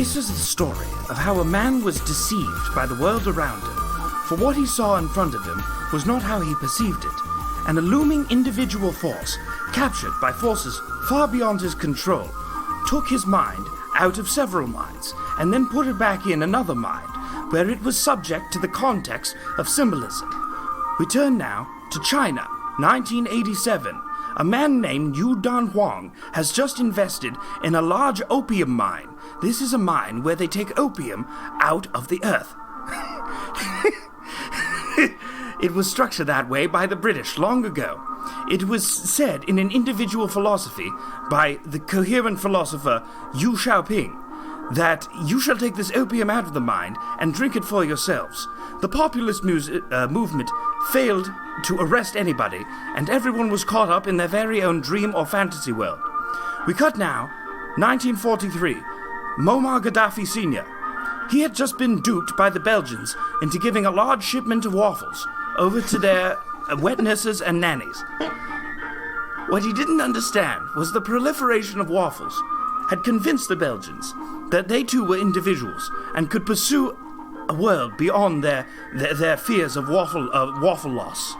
This is the story of how a man was deceived by the world around him, for what he saw in front of him was not how he perceived it, and a looming individual force, captured by forces far beyond his control, took his mind out of several minds, and then put it back in another mind, where it was subject to the context of symbolism. We turn now to China, 1987. A man named Yu Dan Huang has just invested in a large opium mine. This is a mine where they take opium out of the earth. It was structured that way by the British long ago. It was said in an individual philosophy by the coherent philosopher Yu Xiaoping that you shall take this opium out of the mine and drink it for yourselves. The populist movement failed to arrest anybody, and everyone was caught up in their very own dream or fantasy world. We cut now, 1943, Muammar Gaddafi Sr. He had just been duped by the Belgians into giving a large shipment of waffles over to their wet nurses and nannies. What he didn't understand was the proliferation of waffles had convinced the Belgians that they too were individuals and could pursue a world beyond their fears of waffle loss.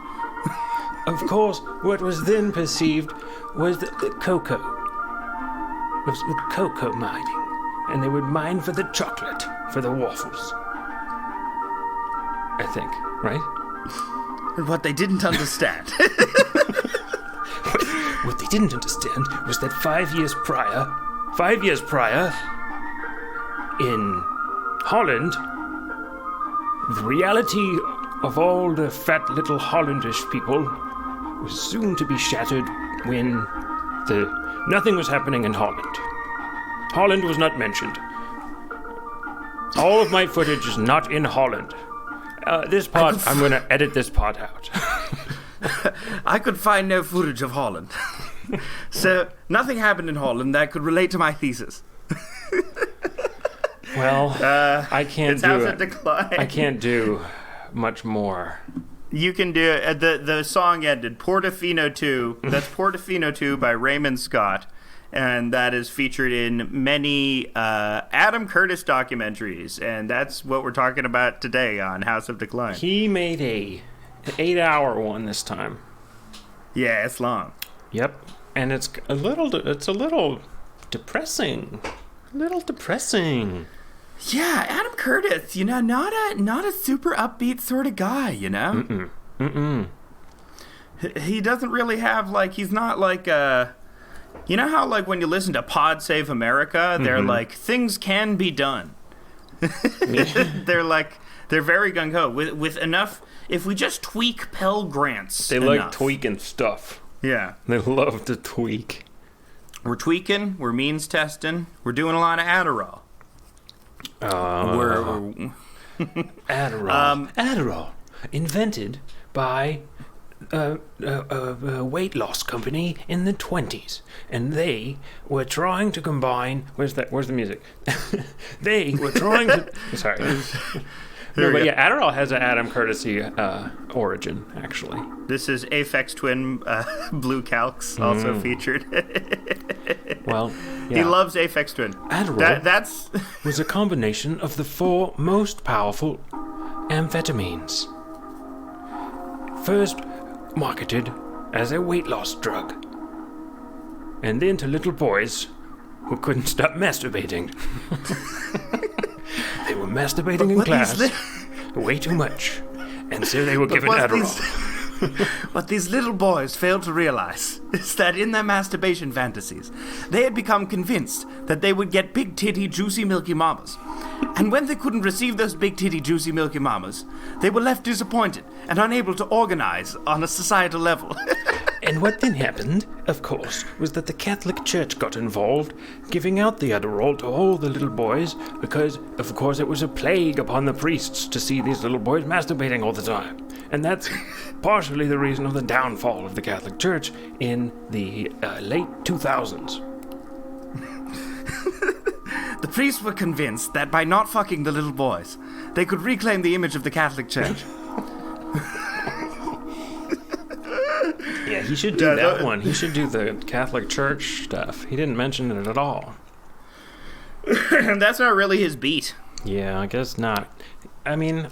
Of course, what was then perceived was the cocoa. Was the cocoa mining. And they would mine for the chocolate, for the waffles. I think, right? What they didn't understand. What they didn't understand was that 5 years prior, in Holland, the reality of all the fat little Hollandish people was soon to be shattered when nothing was happening in Holland. Holland was not mentioned. All of my footage is not in Holland. This part, I'm going to edit this part out. I could find no footage of Holland. So, nothing happened in Holland that could relate to my thesis. Well, I can't it's do House it. of Decline. I can't do much more. You can do it. The song ended, Portofino 2. That's Portofino 2 by Raymond Scott. And that is featured in many Adam Curtis documentaries. And that's what we're talking about today on House of Decline. He made an 8-hour one this time. Yeah, it's long. Yep. And it's a little depressing. Yeah, Adam Curtis, not a super upbeat sort of guy, He doesn't really have, he's not like, you know how, when you listen to Pod Save America, they're like, things can be done. They're very gung-ho. With enough, if we just tweak Pell Grants They enough. like tweaking stuff. Yeah. They love to tweak. We're tweaking, we're means testing, we're doing a lot of Adderall. Adderall, invented by a weight loss company in the 1920s, and they were trying to combine. Where's the music? They were trying to. Sorry. No, but yeah, Adderall has an Adam Curtis-y origin, actually. This is Aphex Twin Blue Calx, also featured. Well, yeah. He loves Aphex Twin. Adderall was a combination of the 4 most powerful amphetamines. First marketed as a weight loss drug, and then to little boys who couldn't stop masturbating. They were masturbating in class way too much, and so they were given Adderall. What these little boys failed to realize is that in their masturbation fantasies, they had become convinced that they would get big titty, juicy, milky mamas. And when they couldn't receive those big titty, juicy, milky mamas, they were left disappointed and unable to organize on a societal level. And what then happened, of course, was that the Catholic Church got involved, giving out the Adderall to all the little boys, because, of course, it was a plague upon the priests to see these little boys masturbating all the time. And that's partially the reason of the downfall of the Catholic Church in the late 2000s. The priests were convinced that by not fucking the little boys, they could reclaim the image of the Catholic Church. Yeah, he should do that one. He should do the Catholic Church stuff. He didn't mention it at all. That's not really his beat. Yeah, I guess not. I mean,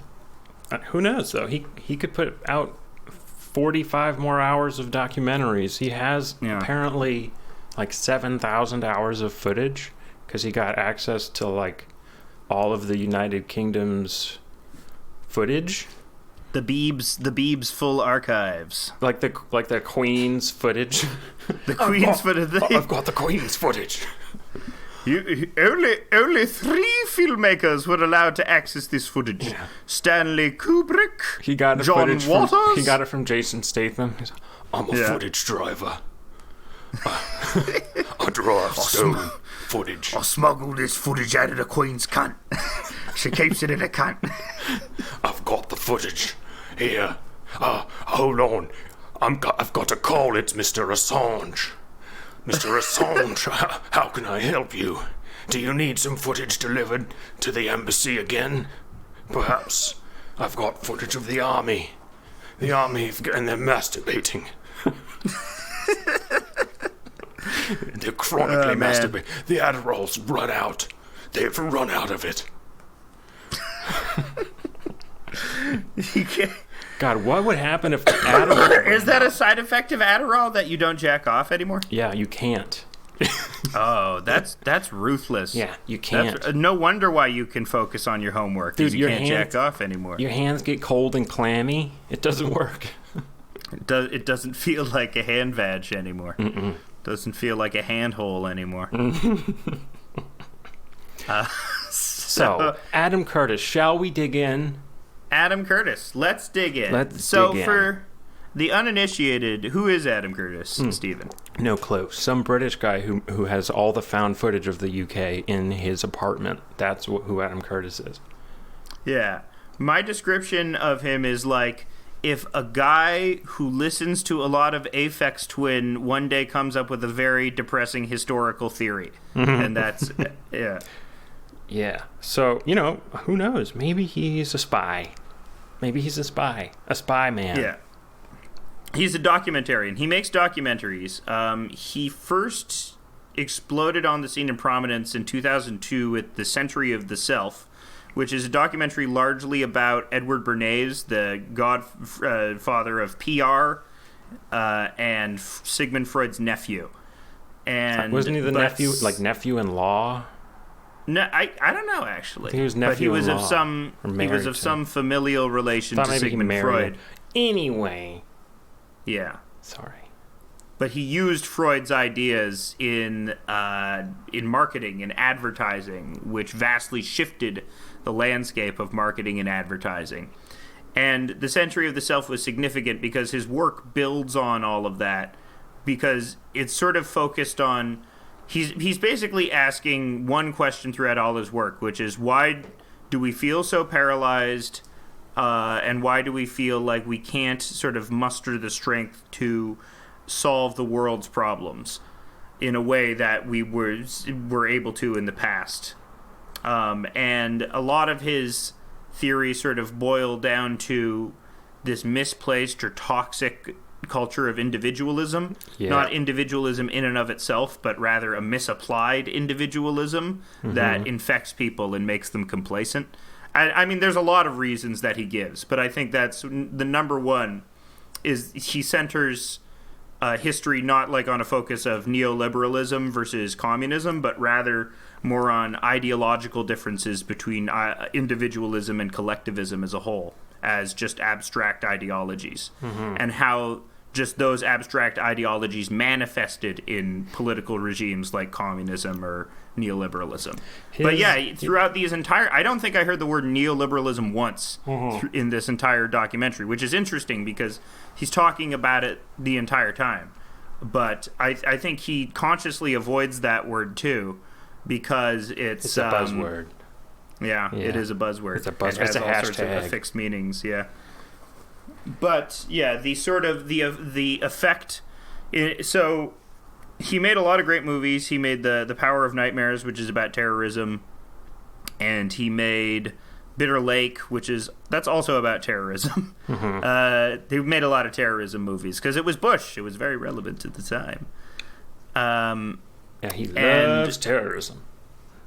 who knows, though? He could put out 45 more hours of documentaries. He has apparently like 7,000 hours of footage because he got access to like all of the United Kingdom's footage. The Beebs full archives. Like the Queen's footage. The Queen's footage. I've got the Queen's footage. Only 3 filmmakers were allowed to access this footage. Yeah. Stanley Kubrick, he got John Waters. He got it from Jason Statham. He's like, I'm a footage driver. I drive stone footage. I smuggled this footage out of the Queen's cunt. She keeps it in a cunt. I've got the footage here. Hold on. I've got to call it Mr. Assange. Mr. Assange, how can I help you? Do you need some footage delivered to the embassy again? Perhaps. I've got footage of the army. The army, and they're masturbating. They're chronically masturbating. The Adderall's run out. They've run out of it. God, what would happen if Adderall... Is that a side effect of Adderall that you don't jack off anymore? Yeah, you can't. Oh, that's ruthless. Yeah, you can't. No wonder why you can focus on your homework. Dude, you can't jack off anymore. Your hands get cold and clammy. It doesn't work. It doesn't feel like a hand vag anymore. Mm-mm. Doesn't feel like a hand hole anymore. So, Adam Curtis, shall we dig in? Adam Curtis, let's dig in. For the uninitiated, who is Adam Curtis, Stephen? No clue. Some British guy who has all the found footage of the UK in his apartment. That's who Adam Curtis is. Yeah. My description of him is like, if a guy who listens to a lot of Aphex Twin one day comes up with a very depressing historical theory. And that's, yeah. Yeah. So, who knows? Maybe he's a spy. Maybe he's a spy. A spy man. Yeah. He's a documentarian. He makes documentaries. He first exploded on the scene in prominence in 2002 with The Century of the Self, which is a documentary largely about Edward Bernays, the godfather of PR, and Sigmund Freud's nephew. And wasn't he the nephew-in-law? No, I don't know actually. He was nephew-in-law. He was of some familial relation to Sigmund Freud. Anyway. Yeah. Sorry. But he used Freud's ideas in marketing and advertising, which vastly shifted the landscape of marketing and advertising. And The Century of the Self was significant because his work builds on all of that, because it's sort of focused on... He's basically asking one question throughout all his work, which is, why do we feel so paralyzed, and why do we feel like we can't sort of muster the strength to solve the world's problems in a way that we were able to in the past? And a lot of his theories sort of boil down to this misplaced or toxic culture of individualism. Yeah. Not individualism in and of itself, but rather a misapplied individualism that infects people and makes them complacent. I mean, there's a lot of reasons that he gives, but I think that's the number one is he centers history not like on a focus of neoliberalism versus communism, but rather more on ideological differences between individualism and collectivism as a whole, as just abstract ideologies, and how just those abstract ideologies manifested in political regimes like communism or neoliberalism. But yeah, throughout these entire... I don't think I heard the word neoliberalism once in this entire documentary, which is interesting because he's talking about it the entire time. But I think he consciously avoids that word too, because it's a buzzword. Yeah, it is a buzzword. It's a buzzword. It has all sorts of affixed meanings, yeah. But yeah, the sort of the effect. So he made a lot of great movies. He made the Power of Nightmares, which is about terrorism, and he made Bitter Lake, that's also about terrorism. They made a lot of terrorism movies because it was Bush. It was very relevant at the time. Yeah, he loves terrorism.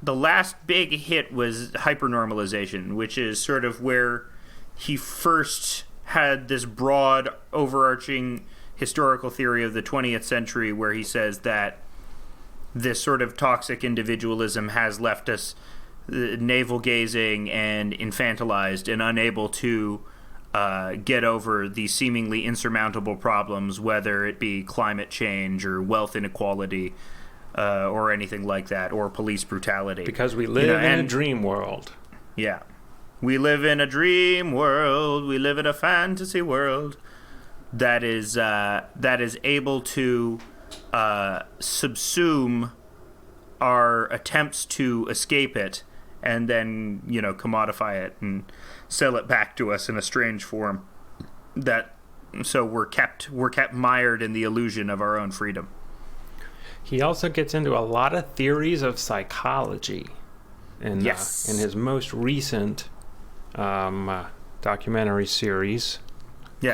the last big hit was hypernormalization, which is sort of where he first had this broad, overarching historical theory of the 20th century where he says that this sort of toxic individualism has left us navel-gazing and infantilized and unable to get over these seemingly insurmountable problems, whether it be climate change or wealth inequality or anything like that, or police brutality. Because we live in a dream world. Yeah. We live in a dream world. We live in a fantasy world that is able to subsume our attempts to escape it, and then commodify it and sell it back to us in a strange form. So we're kept mired in the illusion of our own freedom. He also gets into a lot of theories of psychology. In his most recent documentary series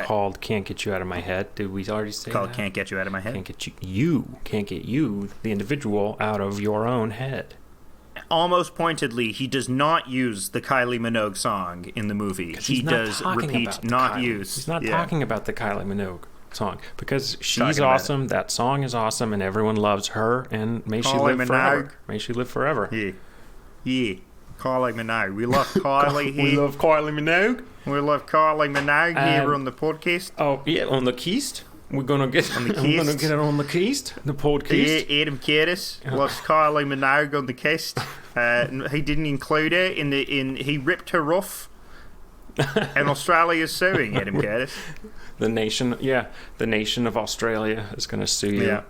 called "Can't Get You Out of My Head." Did we already say that? "Can't Get You Out of My Head"? Can't get you, the individual, out of your own head. Almost pointedly, he does not use the Kylie Minogue song in the movie. He does repeat, not use. He's not talking about the Kylie Minogue song because she's awesome. That song is awesome, and everyone loves her. And may she live forever. May she live forever. Yeah. Kylie Minogue. We love Kylie here. We love Kylie Minogue. We love Kylie Minogue here on the podcast. Oh yeah, on the Keist. We're gonna get on the Keist. We're gonna get it on the Keist, the podcast. Yeah, Adam Curtis loves Kylie Minogue on the Keist. He didn't include her he ripped her off. And Australia's suing Adam Curtis. The nation of Australia is gonna sue you. Yeah.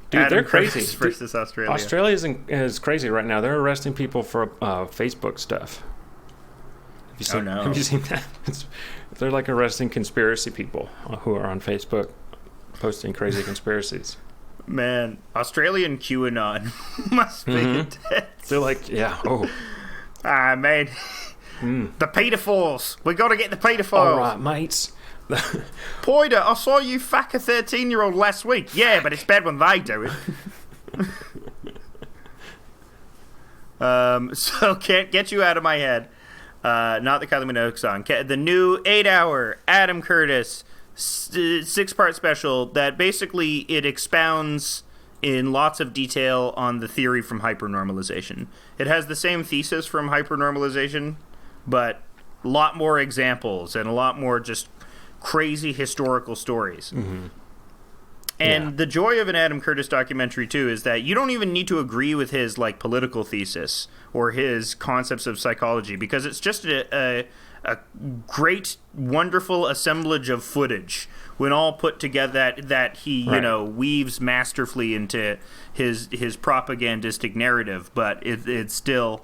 Dude, they're crazy. Versus Australia. Australia is crazy right now. They're arresting people for Facebook stuff. Have you seen that? They're like arresting conspiracy people who are on Facebook posting crazy conspiracies. Man, Australian QAnon must be intense. They're like, man. The pedophiles. We got to get the pedophiles. All right, mates. Poida, I saw you fuck a 13-year-old last week. Yeah, but it's bad when they do it. So Can't Get You Out of My Head. Not the Kylie Minogue song. The new 8-hour Adam Curtis 6-part special that basically it expounds in lots of detail on the theory from hypernormalization. It has the same thesis from hypernormalization, but a lot more examples and a lot more just crazy historical stories. Mm-hmm. And the joy of an Adam Curtis documentary, too, is that you don't even need to agree with his political thesis or his concepts of psychology, because it's just a great, wonderful assemblage of footage when all put together that he, weaves masterfully into his propagandistic narrative. But it's still...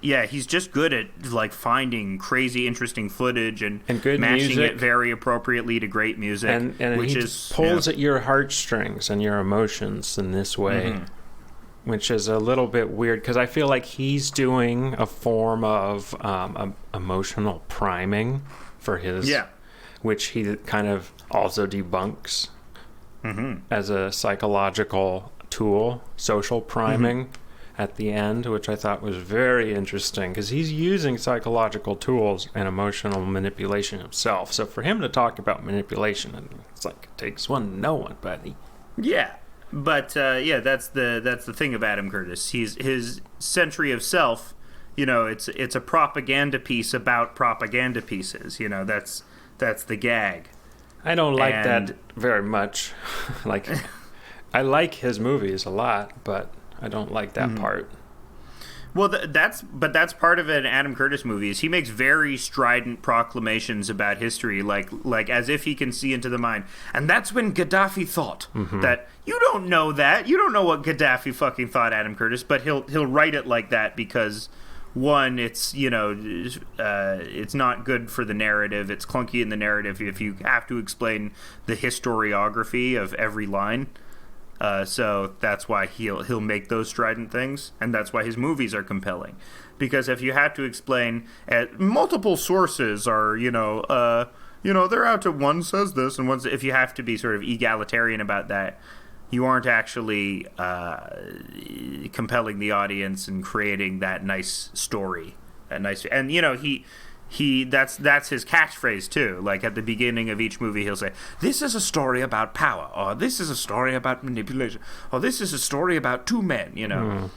Yeah, he's just good at finding crazy, interesting footage and good matching music. It very appropriately to great music, and which he pulls at your heartstrings and your emotions in this way, which is a little bit weird because I feel like he's doing a form of emotional priming for his, which he kind of also debunks as a psychological tool, social priming. At the end, which I thought was very interesting, because he's using psychological tools and emotional manipulation himself. So for him to talk about manipulation, it's like it takes one to know one, buddy. Yeah, but that's the thing of Adam Curtis. His Century of Self. It's a propaganda piece about propaganda pieces. That's the gag. I don't like that very much. I like his movies a lot, but I don't like that part. Well, that's part of an Adam Curtis movie. Is he makes very strident proclamations about history, like as if he can see into the mind. And that's when Gaddafi thought that. You don't know that. You don't know what Gaddafi fucking thought, Adam Curtis. But he'll write it like that because one, it's it's not good for the narrative. It's clunky in the narrative if you have to explain the historiography of every line. So that's why he'll make those strident things, and that's why his movies are compelling. Because if you have to explain, multiple sources are, they're out to one says this and one. If you have to be sort of egalitarian about that, you aren't actually compelling the audience and creating that nice story, and that's his catchphrase too. Like at the beginning of each movie, he'll say, "This is a story about power," or "This is a story about manipulation," or "This is a story about two men."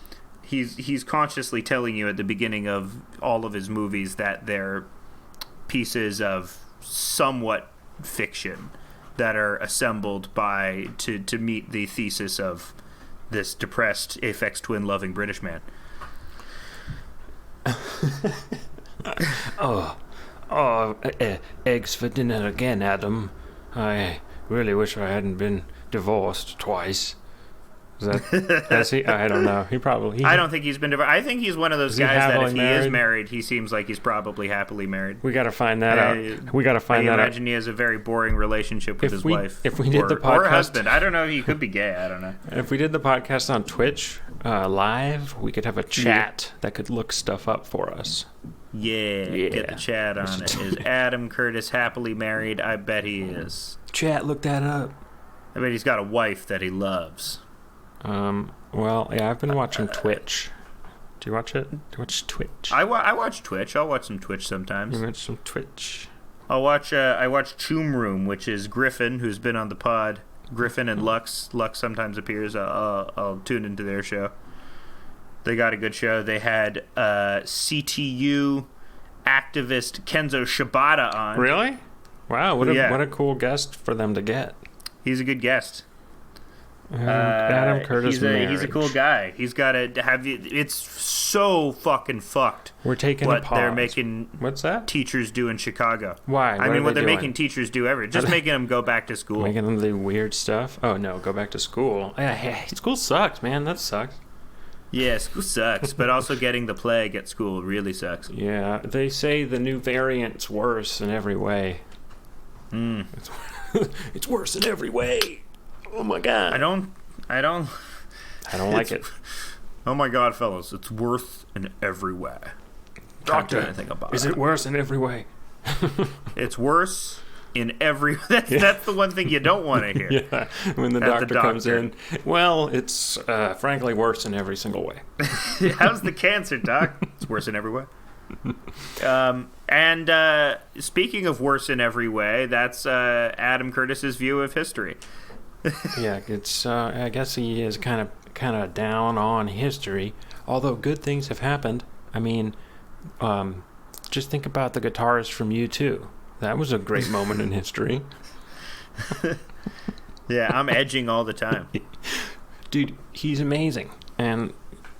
He's consciously telling you at the beginning of all of his movies that they're pieces of somewhat fiction that are assembled to meet the thesis of this depressed Aphex Twin loving British man. Eggs for dinner again, Adam. I really wish I hadn't been divorced twice. Has he? I don't know. I don't think he's been divorced. I think he's one of those guys that if he is married, he seems like he's probably happily married. We got to find that out. I imagine he has a very boring relationship with his wife. If we did the podcast, or husband. I don't know. He could be gay. I don't know. If we did the podcast on Twitch live, we could have a chat that could look stuff up for us. Yeah, get the chat on it. Is Adam Curtis happily married? I bet he is. Chat, look that up. I bet he's got a wife that he loves. Well, yeah, I've been watching Twitch. Do you watch it? Do you watch Twitch? I watch Twitch. I'll watch some Twitch sometimes. You watch some Twitch. I watch Choom Room, which is Griffin, who's been on the pod. Griffin and Lux. Lux sometimes appears. I'll tune into their show. They got a good show. They had CTU activist Kenzo Shibata on. Really? Wow, what a cool guest for them to get. He's a good guest. Adam Curtis he's a cool guy. He's got to have you. It's so fucking fucked. We're taking what a pause. They're making what's that? Teachers do in Chicago. Why? I mean, what they're making teachers do just making them go back to school. Making them do weird stuff. Oh no, go back to school. Yeah, school sucks, man. That sucks. Yeah, school sucks, but also getting the plague at school really sucks. Yeah, they say the new variant's worse in every way. It's worse in every way. Oh my god. I don't like it. Oh my god, fellas, it's worse in every way. Doctor, anything about is it worse in every way? It's worse in every. That's the one thing you don't want to hear. Yeah, when the doctor comes in. Well, it's frankly worse in every single way. How's the cancer, doc? It's worse in every way. And speaking of worse in every way, that's Adam Curtis's view of history. Yeah, it's. I guess he is kind of down on history. Although good things have happened. I mean, just think about the guitarist from U2. That was a great moment in history. Yeah, I'm edging all the time. Dude, he's amazing, and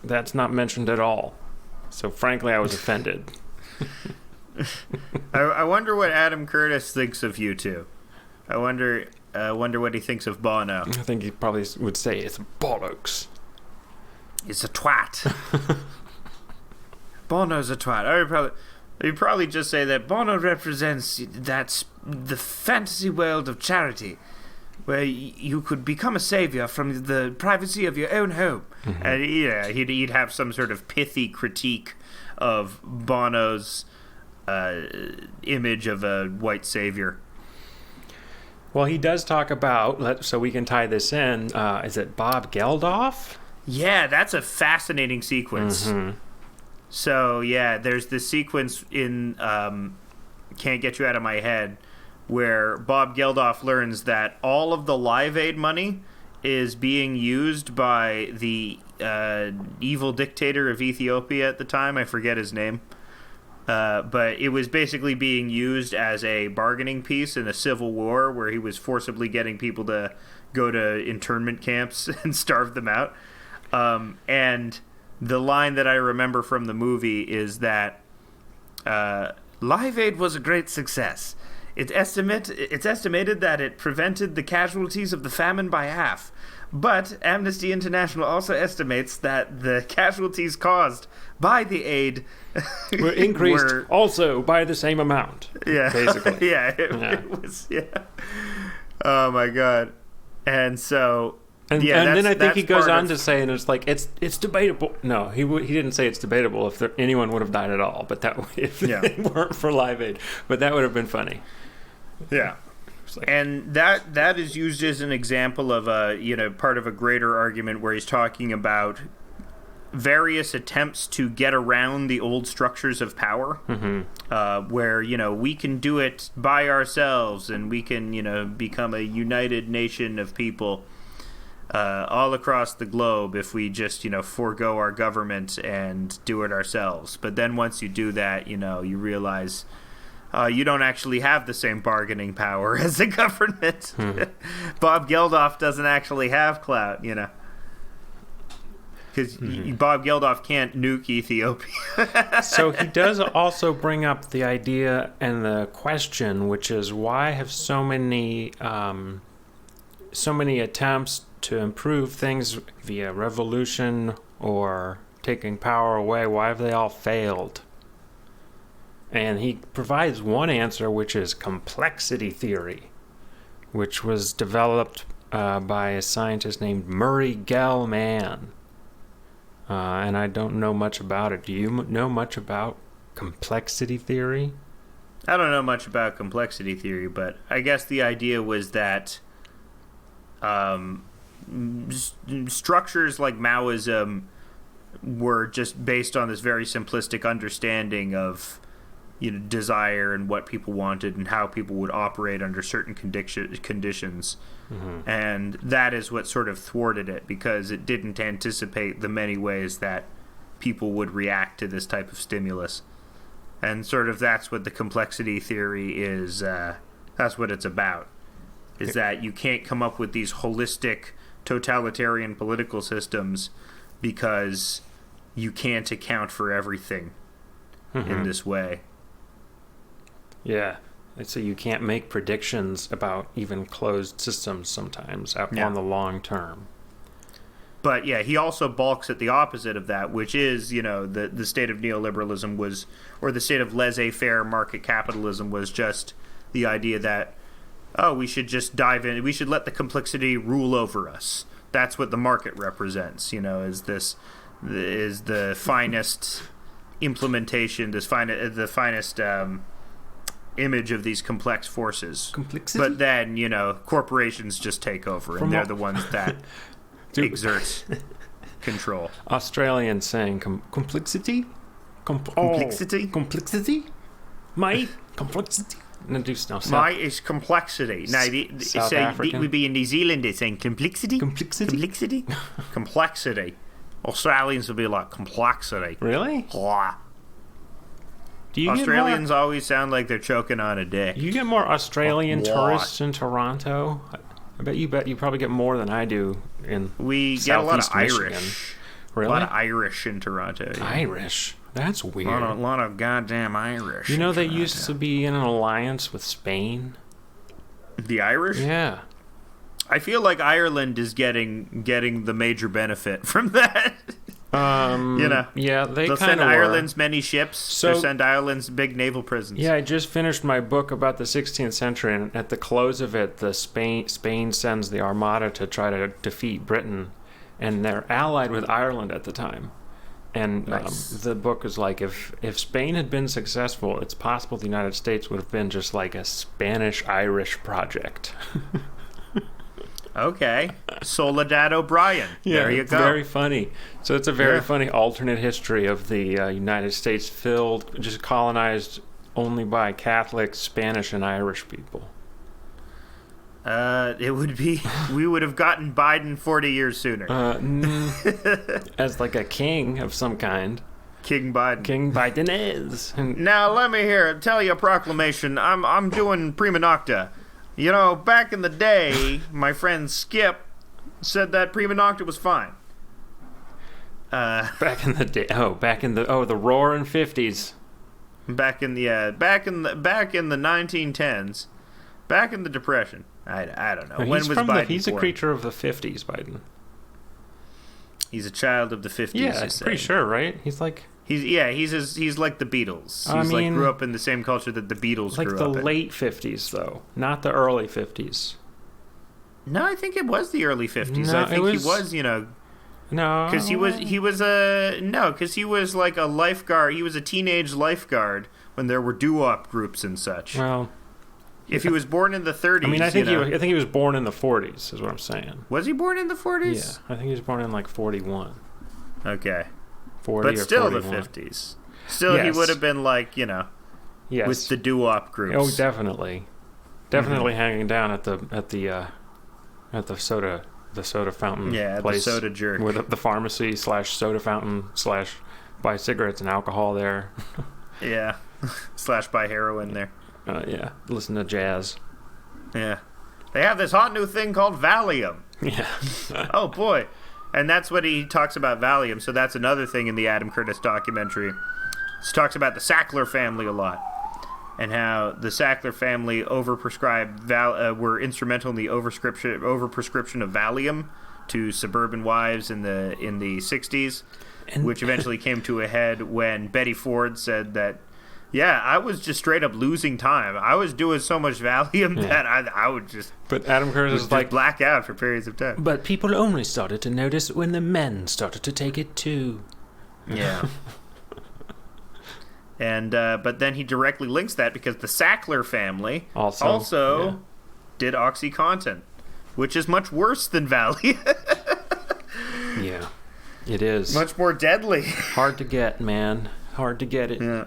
that's not mentioned at all. So frankly, I was offended. I wonder what Adam Curtis thinks of U2. I wonder what he thinks of Bono. I think he probably would say it's bollocks. It's a twat. Bono's a twat. You'd probably just say that Bono represents the fantasy world of charity, where you could become a savior from the privacy of your own home. Mm-hmm. And yeah, he'd have some sort of pithy critique of Bono's image of a white savior. Well, he does talk about, so we can tie this in, is it Bob Geldof? Yeah, that's a fascinating sequence. Mm-hmm. So, yeah, there's this sequence in Can't Get You Out of My Head where Bob Geldof learns that all of the Live Aid money is being used by the evil dictator of Ethiopia at the time. I forget his name. But it was basically being used as a bargaining piece in a civil war where he was forcibly getting people to go to internment camps and starve them out. And the line that I remember from the movie is that Live Aid was a great success. It's estimated that it prevented the casualties of the famine by half. But Amnesty International also estimates that the casualties caused by the aid were increased also by the same amount. Yeah, basically. It was. Yeah. Oh my god. And so. And then I think he goes on to say, and it's like it's debatable. No, he didn't say it's debatable if anyone would have died at all. But if they weren't for Live Aid, but that would have been funny. Yeah. And that is used as an example of part of a greater argument where he's talking about various attempts to get around the old structures of power, where we can do it by ourselves and we can become a united nation of people all across the globe if we just forego our government and do it ourselves. But then once you do that, you realize you don't actually have the same bargaining power as the government. Bob Geldof doesn't actually have clout, because Bob Geldof can't nuke Ethiopia. So he does also bring up the idea and the question, which is, why have so many attempts to improve things via revolution or taking power away, why have they all failed? And he provides one answer, which is complexity theory, which was developed by a scientist named Murray Gell-Mann. And I don't know much about it. Do you know much about complexity theory? I don't know much about complexity theory, but I guess the idea was that structures like Maoism were just based on this very simplistic understanding of desire and what people wanted and how people would operate under certain conditions. And that is what sort of thwarted it, because it didn't anticipate the many ways that people would react to this type of stimulus. And sort of that's what the complexity theory is, that's what it's about, is that you can't come up with these holistic totalitarian political systems because you can't account for everything in this way. Yeah. So you can't make predictions about even closed systems sometimes on the long term. But yeah, he also balks at the opposite of that, which is, the state of neoliberalism was, or the state of laissez-faire market capitalism was just the idea that, we should just dive in, we should let the complexity rule over us. That's what the market represents, is the finest implementation, the finest image of these complex forces. Complexity? But then, corporations just take over, and they're the ones that exert control. Australians saying complexity? Complexity? Complexity? My complexity? No, my is complexity. Now, we'd be in New Zealand, they're saying complexity? Complexity? Complexity. Australians would be like complexity. Really? Blah. Australians always sound like they're choking on a dick. You get more Australian tourists in Toronto? I bet you probably get more than I do in We Southeast get a lot of Michigan. Irish. Really? A lot of Irish in Toronto. Yeah. Irish? That's weird. A lot of goddamn Irish. They used to be in an alliance with Spain? The Irish? Yeah. I feel like Ireland is getting the major benefit from that. Yeah, they'll send Ireland's many ships. They'll send Ireland's big naval prisons. Yeah, I just finished my book about the 16th century, and at the close of it, Spain sends the Armada to try to defeat Britain, and they're allied with Ireland at the time. And nice. The book is like, if Spain had been successful, it's possible the United States would have been just like a Spanish-Irish project. Okay. Soledad O'Brien. Yeah, there you go. Very funny. So it's a very funny alternate history of the United States just colonized only by Catholic, Spanish, and Irish people. It would be, we would have gotten Biden 40 years sooner. As like a king of some kind. King Biden. King Biden is. Now let me tell you a proclamation. I'm doing prima nocta. Back in the day, my friend Skip said that prima nocta was fine. Back in the day. The roaring 50s. Back in the 1910s. Back in the Depression. I don't know. No, when was Biden He's born? A creature of the 50s, Biden. He's a child of the 50s. Yeah, I'm pretty sure, right? He's like He's like the Beatles. He's grew up in the same culture that the Beatles grew up in. Like the late 50s, though, not the early 50s. No, I think it was the early 50s. No, I think he was, No, because he was like a lifeguard. He was a teenage lifeguard when there were doo-wop groups and such. Well, If he was born in the 30s, I mean, I think he was born in the 40s, is what I'm saying. Was he born in the 40s? Yeah, I think he was born in like 41. Okay. 40 but or still 41. the 50s. Still, yes. He would have been like, yes. with the doo-wop groups. Oh, definitely. Definitely hanging down at the soda fountain place. The soda jerk. With the pharmacy / soda fountain / buy cigarettes and alcohol there. Yeah. / buy heroin there. Yeah. Listen to jazz. Yeah. They have this hot new thing called Valium. Yeah. Oh, boy. And that's what he talks about, Valium. So that's another thing in the Adam Curtis documentary. He talks about the Sackler family a lot. And how the Sackler family overprescribed were instrumental in the overprescription of Valium to suburban wives in the 60s, which eventually came to a head when Betty Ford said that, yeah, I was just straight up losing time. I was doing so much Valium that I would just... But Adam Curtis is like... black out for periods of time. But people only started to notice when the men started to take it too. Yeah. And but then he directly links that because the Sackler family also did OxyContin, which is much worse than Valium. Yeah, it is. Much more deadly. Hard to get, man. Hard to get it. Yeah.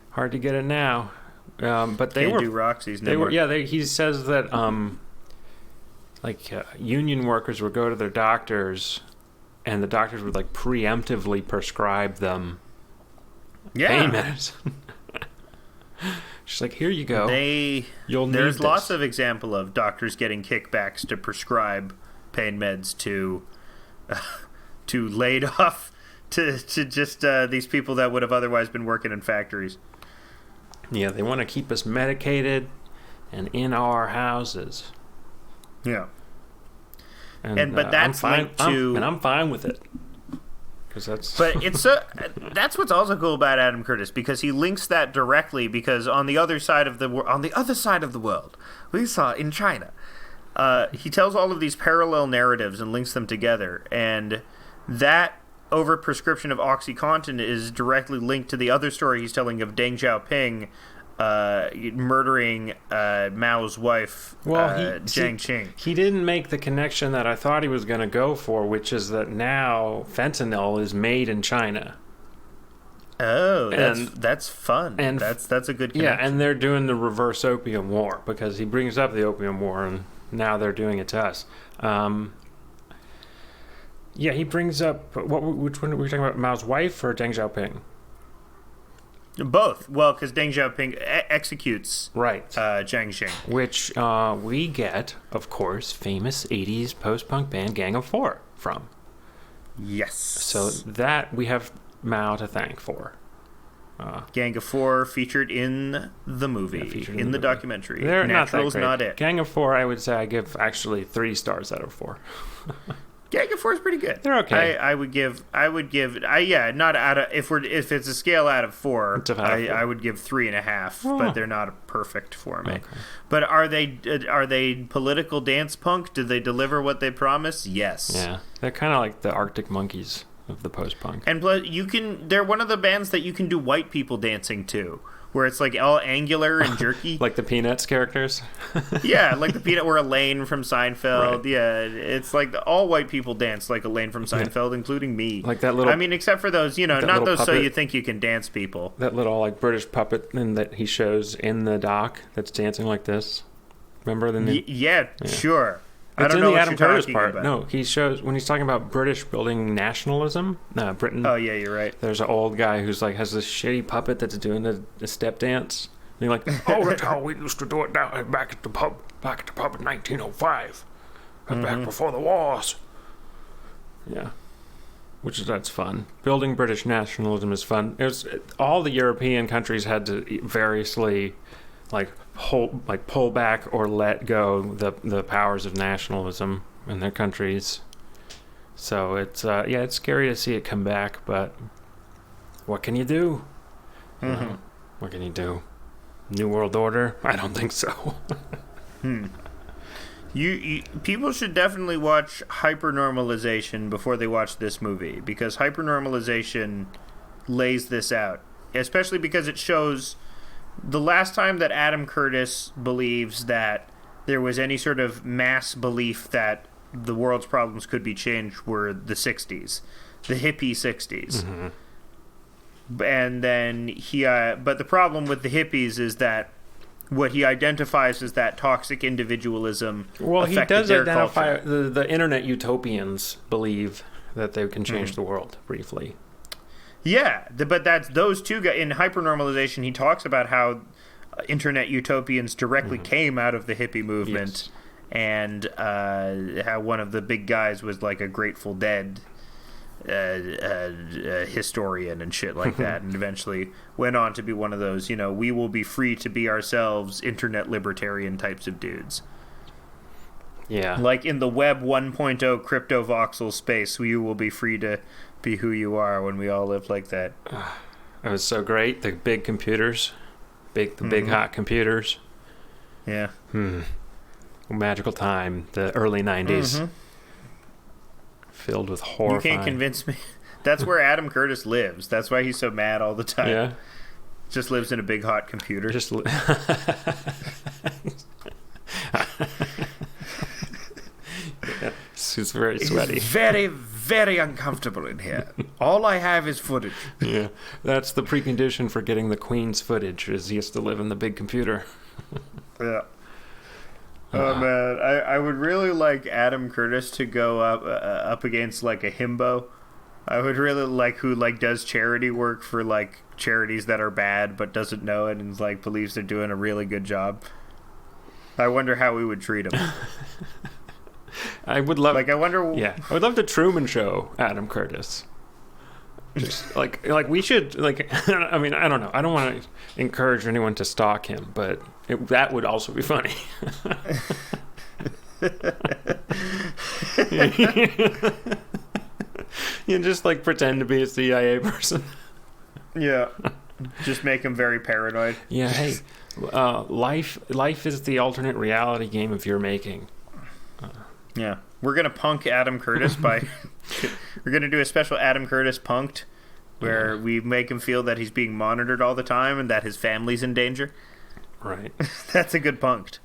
Hard to get it now. But they Can't do Roxy's no They more. were. Yeah. He says that union workers would go to their doctors, and the doctors would like preemptively prescribe them. Pain meds. She's like, here you go. There's lots of example of doctors getting kickbacks to prescribe pain meds to laid off to just these people that would have otherwise been working in factories. Yeah, they want to keep us medicated and in our houses. Yeah. But that's linked to... And I'm fine with it. But that's what's also cool about Adam Curtis, because he links that directly, because on the other side of the world, we saw in China, he tells all of these parallel narratives and links them together, and that overprescription of OxyContin is directly linked to the other story he's telling of Deng Xiaoping murdering Mao's wife, Jiang Qing. He didn't make the connection that I thought he was going to go for, which is that now fentanyl is made in China. Oh, that's fun. And that's a good connection. Yeah, and they're doing the reverse opium war, because he brings up the opium war, and now they're doing it to us. Yeah, he brings up... which one were we talking about? Mao's wife or Deng Xiaoping? Both. Well, because Deng Xiaoping executes Jiang Qing. Which we get, of course, famous 80s post-punk band Gang of Four from. Yes. So that we have Mao to thank for. Gang of Four featured in the movie, in the documentary. They're Natural's not it. Gang of Four, I would say I give actually 3 stars out of 4. Gang of Four is pretty good. They're okay. I would give not out of if it's a scale out of 4, I would give 3.5, but they're not perfect for me. Okay. But are they political dance punk? Did they deliver what they promised? Yes. Yeah, they're kind of like the Arctic Monkeys of the post punk. And plus, they're one of the bands that you can do white people dancing to, where it's like all angular and jerky. Like the Peanuts characters? Yeah, like the Peanut or Elaine from Seinfeld. Right. Yeah, it's like all white people dance like Elaine from Seinfeld, including me. Like that little... I mean, except for those, not those puppet, so you think you can dance people. That little like British puppet that he shows in the doc that's dancing like this. Remember? Yeah, sure. It's I don't in know the what Adam you're Curtis talking part. about. No, he shows when he's talking about British building nationalism, Britain. Oh yeah, you're right. There's an old guy who's like has this shitty puppet that's doing the step dance. And you're like, oh, that's how we used to do it down back at the pub in 1905, back before the wars. Yeah, that's fun. Building British nationalism is fun. All the European countries had to variously pull back or let go the powers of nationalism in their countries. So it's scary to see it come back, but what can you do? Mm-hmm. What can you do? New World Order? I don't think so. People should definitely watch Hypernormalization before they watch this movie, because Hypernormalization lays this out, especially because it shows the last time that Adam Curtis believes that there was any sort of mass belief that the world's problems could be changed were the 60s, the hippie 60s. Mm-hmm. And then but the problem with the hippies is that what he identifies as that toxic individualism. Well, he does identify culture. The internet utopians believe that they can change the world briefly. Yeah, but that's those two guys. In Hypernormalization, he talks about how internet utopians directly came out of the hippie movement, yes. And how one of the big guys was like a Grateful Dead historian and shit like that, and eventually went on to be one of those, we will be free to be ourselves, internet libertarian types of dudes. Yeah. Like in the Web 1.0 crypto voxel space, you will be free to be who you are when we all live like that. It was so great. The big computers. Big hot computers. Yeah. Magical time. The early 90s. Filled with horrifying. You can't convince me. That's where Adam Curtis lives. That's why he's so mad all the time. Yeah. Just lives in a big hot computer. It's very sweaty. It's very, very uncomfortable in here. All I have is footage. Yeah, that's the precondition for getting the Queen's footage, is he has to live in the big computer. Yeah. Oh, man. I would really like Adam Curtis to go up against, like, a himbo. I would really like who, like, does charity work for, like, charities that are bad but doesn't know it and, like, believes they're doing a really good job. I wonder how we would treat him. I would love... Like, I wonder... Yeah. I would love the Truman Show, Adam Curtis. Just, like we should, like... I mean, I don't know. I don't want to encourage anyone to stalk him, but that would also be funny. You just, like, pretend to be a CIA person. Yeah. Just make him very paranoid. Yeah, hey... life is the alternate reality game if you're making. Yeah. We're going to punk Adam Curtis by... We're going to do a special Adam Curtis punked where we make him feel that he's being monitored all the time and that his family's in danger. Right. That's a good punked.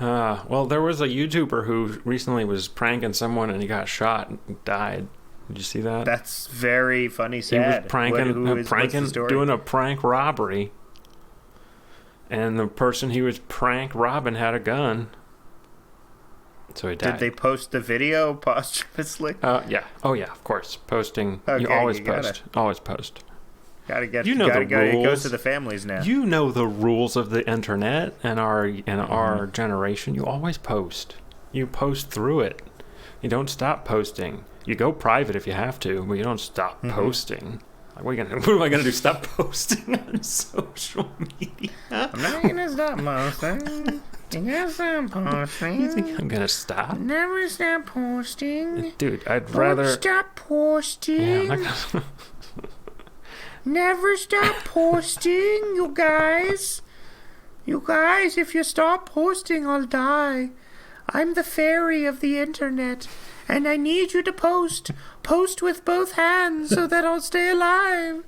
Well, there was a YouTuber who recently was pranking someone and he got shot and died. Did you see that? That's very funny, sad. He was pranking, doing a prank robbery. And the person he was prank robbing had a gun. So he died. Did they post the video posthumously? Yeah. Oh, yeah, of course. Posting. Okay, you always post. Always post. Gotta get. You know the rules. It goes to the families now. You know the rules of the internet and our generation. You always post. You post through it. You don't stop posting. You go private if you have to, but you don't stop posting. Like, what am I gonna do? Stop posting on social media? I'm not gonna stop posting. You gotta stop posting. You think I'm gonna stop? Never stop posting. Dude, I'd rather... stop posting. Yeah, I'm not gonna... Never stop posting, you guys. You guys, if you stop posting, I'll die. I'm the fairy of the internet, and I need you to post. Post with both hands so that I'll stay alive.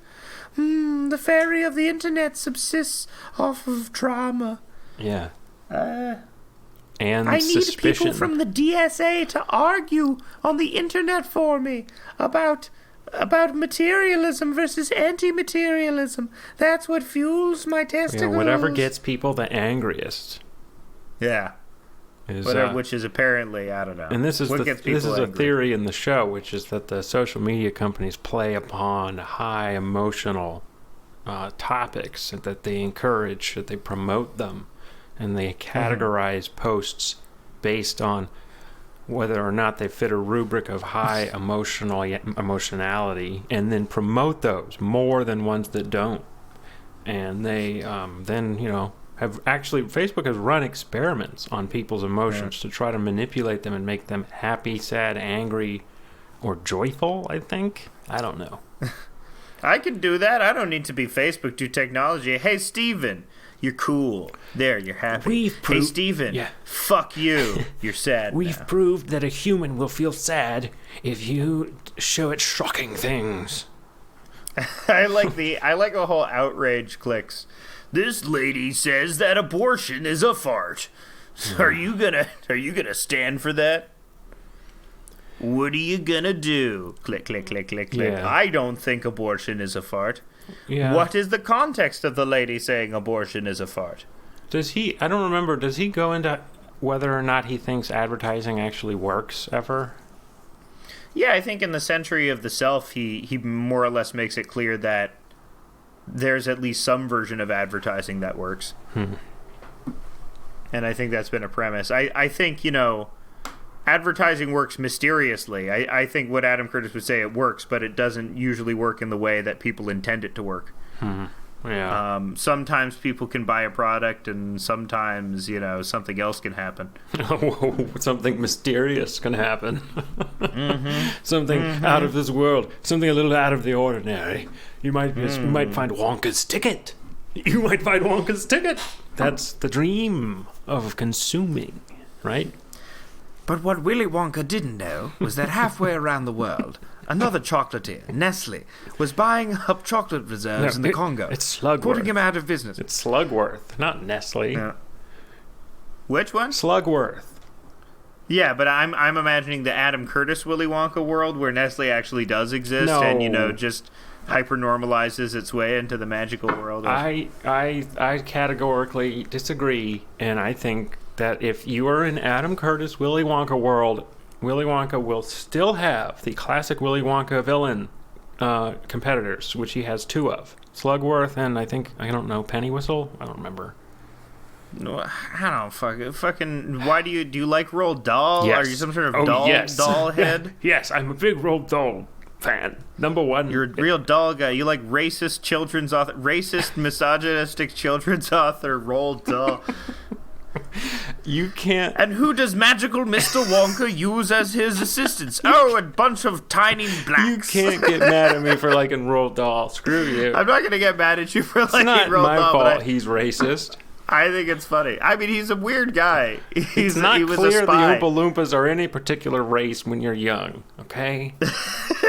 The fairy of the internet subsists off of trauma. Yeah. And I need people from the DSA to argue on the internet for me about materialism versus anti-materialism. That's what fuels my testicles. Yeah, whatever gets people the angriest. Yeah. Which is apparently, I don't know. And this is angry? A theory in the show, which is that the social media companies play upon high emotional topics, and that they encourage, that they promote them, and they categorize posts based on whether or not they fit a rubric of high emotionality, and then promote those more than ones that don't. And they then, Facebook has run experiments on people's emotions to try to manipulate them and make them happy, sad, angry, or joyful, I think. I don't know. I can do that. I don't need to be Facebook to technology. Hey, Steven, you're cool. There, you're happy. Hey, Steven, fuck you. You're sad. We've proved that a human will feel sad if you show it shocking things. I like the whole outrage clicks. This lady says that abortion is a fart. Are you gonna stand for that? What are you gonna do? Click, click, click, click, click. Yeah. I don't think abortion is a fart. Yeah. What is the context of the lady saying abortion is a fart? Does he? I don't remember. Does he go into whether or not he thinks advertising actually works ever? Yeah, I think in the Century of the Self, he more or less makes it clear that there's at least some version of advertising that works. And I think that's been a premise. I think, advertising works mysteriously. I think what Adam Curtis would say, it works, but it doesn't usually work in the way that people intend it to work. Yeah. Sometimes people can buy a product, and sometimes, something else can happen. Something mysterious can happen. Something out of this world. Something a little out of the ordinary. You might find Wonka's ticket. You might find Wonka's ticket. That's the dream of consuming, right? But what Willy Wonka didn't know was that halfway around the world, another chocolatier, Nestle, was buying up chocolate reserves in the Congo. It's Slugworth. Putting him out of business. It's Slugworth, not Nestle. Which one? Slugworth. Yeah, but I'm imagining the Adam Curtis Willy Wonka world where Nestle actually does exist and, just hyper-normalizes its way into the magical world. I categorically disagree, and I think that if you are in Adam Curtis Willy Wonka world, Willy Wonka will still have the classic Willy Wonka villain competitors, which he has two of. Slugworth and I don't know, Pennywhistle? I don't remember. No, I don't fucking. Why do you like Roald Dahl? Yes. Are you some sort of doll head? Yes, I'm a big Roald Dahl fan. Number one. You're a real doll guy. You like racist, misogynistic children's author Roald Dahl. You can't. And who does magical Mr. Wonka use as his assistants? Oh, a bunch of tiny blacks. You can't get mad at me for liking Roald Dahl. Screw you. I'm not going to get mad at you for liking It's not Roald my Dahl. fault he's racist. I think it's funny. I mean, he's a weird guy. It's not clear the Oompa Loompas are any particular race when you're young, okay?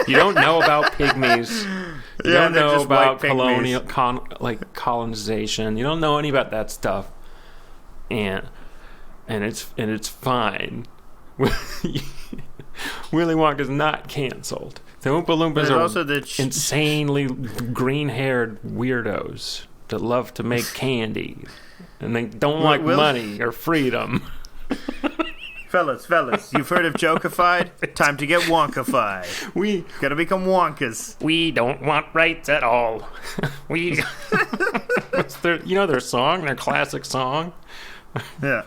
You don't know about pygmies. You don't know about colonization. You don't know any about that stuff. And it's fine. Willy Wonka's not canceled. The Oompa Loompas are also insanely green-haired weirdos that love to make candy. And they don't like money or freedom. Fellas, you've heard of Jokified? Time to get Wonkified. We gotta become Wonkas. We don't want rights at all. We... their song, their classic song? Yeah.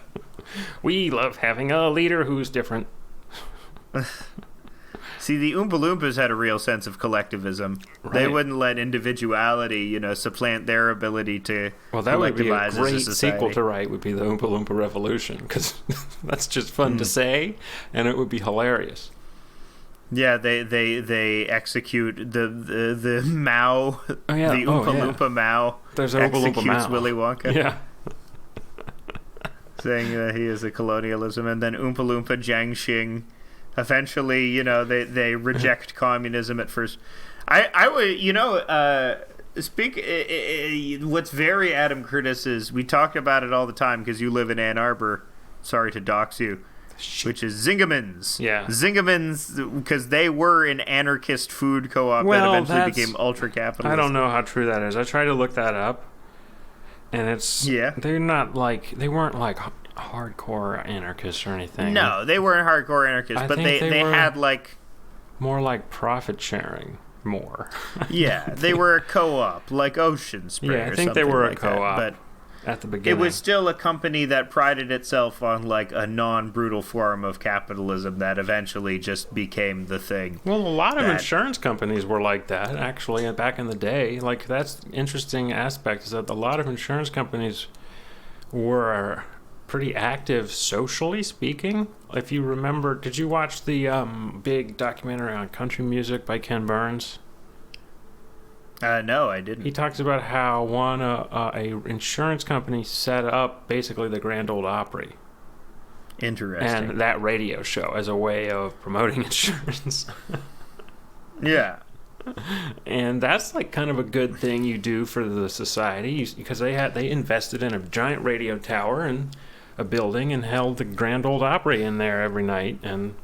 We love having a leader who's different. See, the Oompa Loompas had a real sense of collectivism. Right. They wouldn't let individuality, supplant their ability to that would be a great society. Sequel to write would be the Oompa Loompa Revolution, because that's just fun to say, and it would be hilarious. Yeah, they execute the Mao, the Oompa Loompa Mao. There's an Oompa Loompa Mao. Executes Willy Wonka. Yeah. Saying that he is a colonialism, and then Oompa Loompa Jiangxing. Eventually, they reject communism at first. I would, what's very Adam Curtis is, we talk about it all the time because you live in Ann Arbor. Sorry to dox you. Which is Zingerman's. Yeah. Zingerman's, because they were an anarchist food co-op that eventually became ultra-capitalist. I don't know how true that is. I tried to look that up. And they weren't like hardcore anarchists or anything. No, they weren't hardcore anarchists, but they had like more like profit sharing more. Yeah, they were a co-op like Ocean Spray. Yeah, I think they were a co-op, but at the beginning it was still a company that prided itself on like a non-brutal form of capitalism that eventually just became the thing. Well, a lot of insurance companies were like that actually back in the day. Like, that's interesting aspect is that a lot of insurance companies were pretty active socially speaking. If you remember, did you watch the big documentary on country music by Ken Burns? No, I didn't. He talks about how a insurance company set up basically the Grand Ole Opry. Interesting. And that radio show as a way of promoting insurance. Yeah. And that's like kind of a good thing you do for the society, because they invested in a giant radio tower and a building and held the Grand Ole Opry in there every night and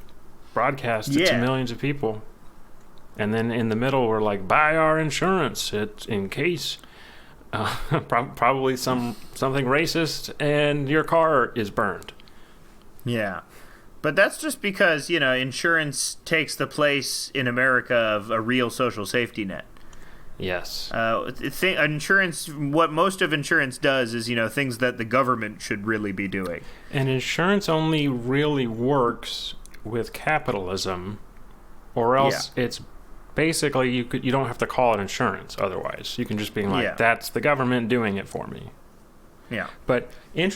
broadcast it to millions of people. And then in the middle, we're like, buy our insurance in case probably something racist and your car is burned. Yeah. But that's just because, insurance takes the place in America of a real social safety net. Yes. Insurance, what most of insurance does is, things that the government should really be doing. And insurance only really works with capitalism, or else it's basically you don't have to call it insurance otherwise. You can just be like, that's the government doing it for me. Yeah. But I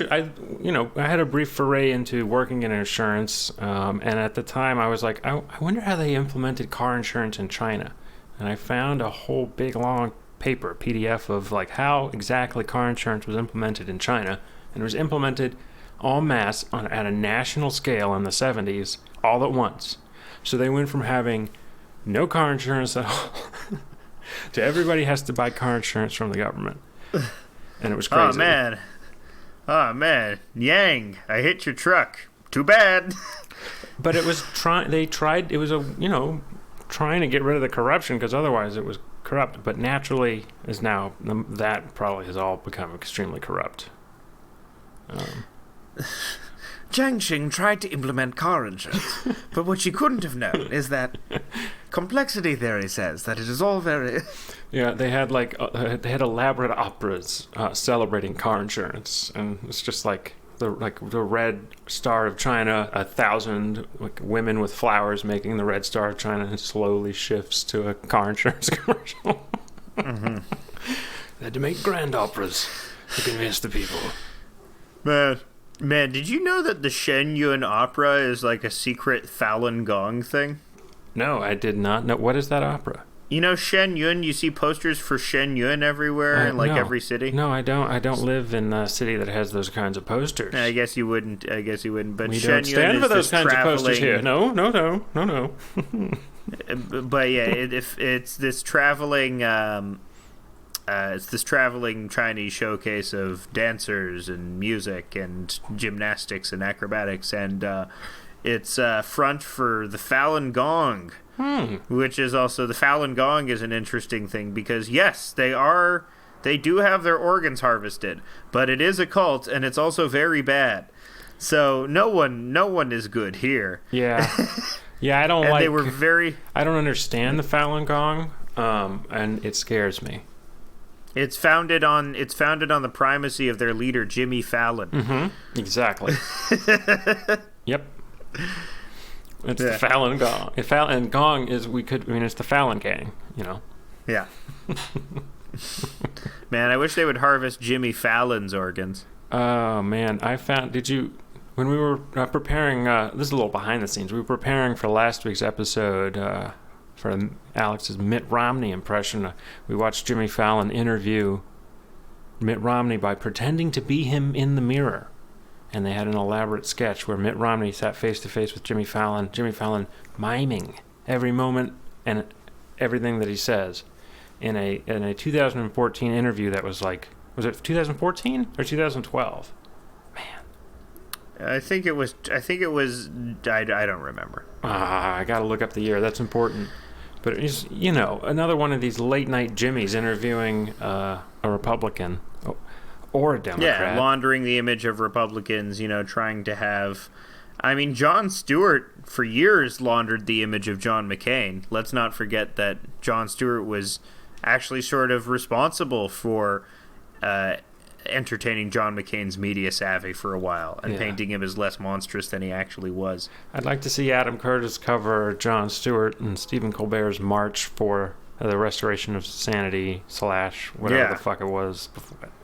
had a brief foray into working in insurance, and at the time I was like, I wonder how they implemented car insurance in China. And I found a whole big long paper, PDF, of like how exactly car insurance was implemented in China. And it was implemented en masse at a national scale in the 70s, all at once. So they went from having no car insurance at all to everybody has to buy car insurance from the government. And it was crazy. Oh, man. Yang, I hit your truck. Too bad. But it was trying to get rid of the corruption, because otherwise it was corrupt. But naturally is now, that probably has all become extremely corrupt. Jiangxing tried to implement car insurance, but what she couldn't have known is that complexity theory says that it is all very... Yeah, they had elaborate operas celebrating car insurance, and it's just like the Red Star of China, 1,000 women with flowers making the Red Star of China, and slowly shifts to a car insurance commercial. Mm-hmm. They had to make grand operas to convince the people. Man, did you know that the Shen Yun opera is like a secret Falun Gong thing? No, I did not know. What is that opera? Shen Yun, you see posters for Shen Yun everywhere in every city? No, I don't. I don't live in a city that has those kinds of posters. I guess you wouldn't. But we Shen don't stand Yun for is those kinds traveling... of posters here. No. But yeah, it's this traveling... it's this traveling Chinese showcase of dancers and music and gymnastics and acrobatics, and it's front for the Falun Gong, which is also... The Falun Gong is an interesting thing because, yes, they do have their organs harvested, but it is a cult, and it's also very bad. So no one is good here. Yeah. Yeah, I don't and they were very... I don't understand the Falun Gong, and it scares me. It's founded on the primacy of their leader, Jimmy Fallon. Mm-hmm. Exactly. Yep. It's the Falun Gong. And Gong is it's the Falun Gang, Yeah. Man, I wish they would harvest Jimmy Fallon's organs. Oh man, when we were preparing, this is a little behind the scenes. We were preparing for last week's episode, for Alex's Mitt Romney impression. We watched Jimmy Fallon interview Mitt Romney by pretending to be him in the mirror. And they had an elaborate sketch where Mitt Romney sat face to face with Jimmy Fallon miming every moment and everything that he says in a 2014 interview that was like, was it 2014 or 2012? Man. I think it was I don't remember. I got to look up the year. That's important. But it's, another one of these late night Jimmys interviewing a Republican or a Democrat. Yeah, laundering the image of Republicans, trying to have... Jon Stewart for years laundered the image of John McCain. Let's not forget that Jon Stewart was actually sort of responsible for entertaining John McCain's media savvy for a while and painting him as less monstrous than he actually was. I'd like to see Adam Curtis cover Jon Stewart and Stephen Colbert's march for the restoration of sanity / whatever the fuck it was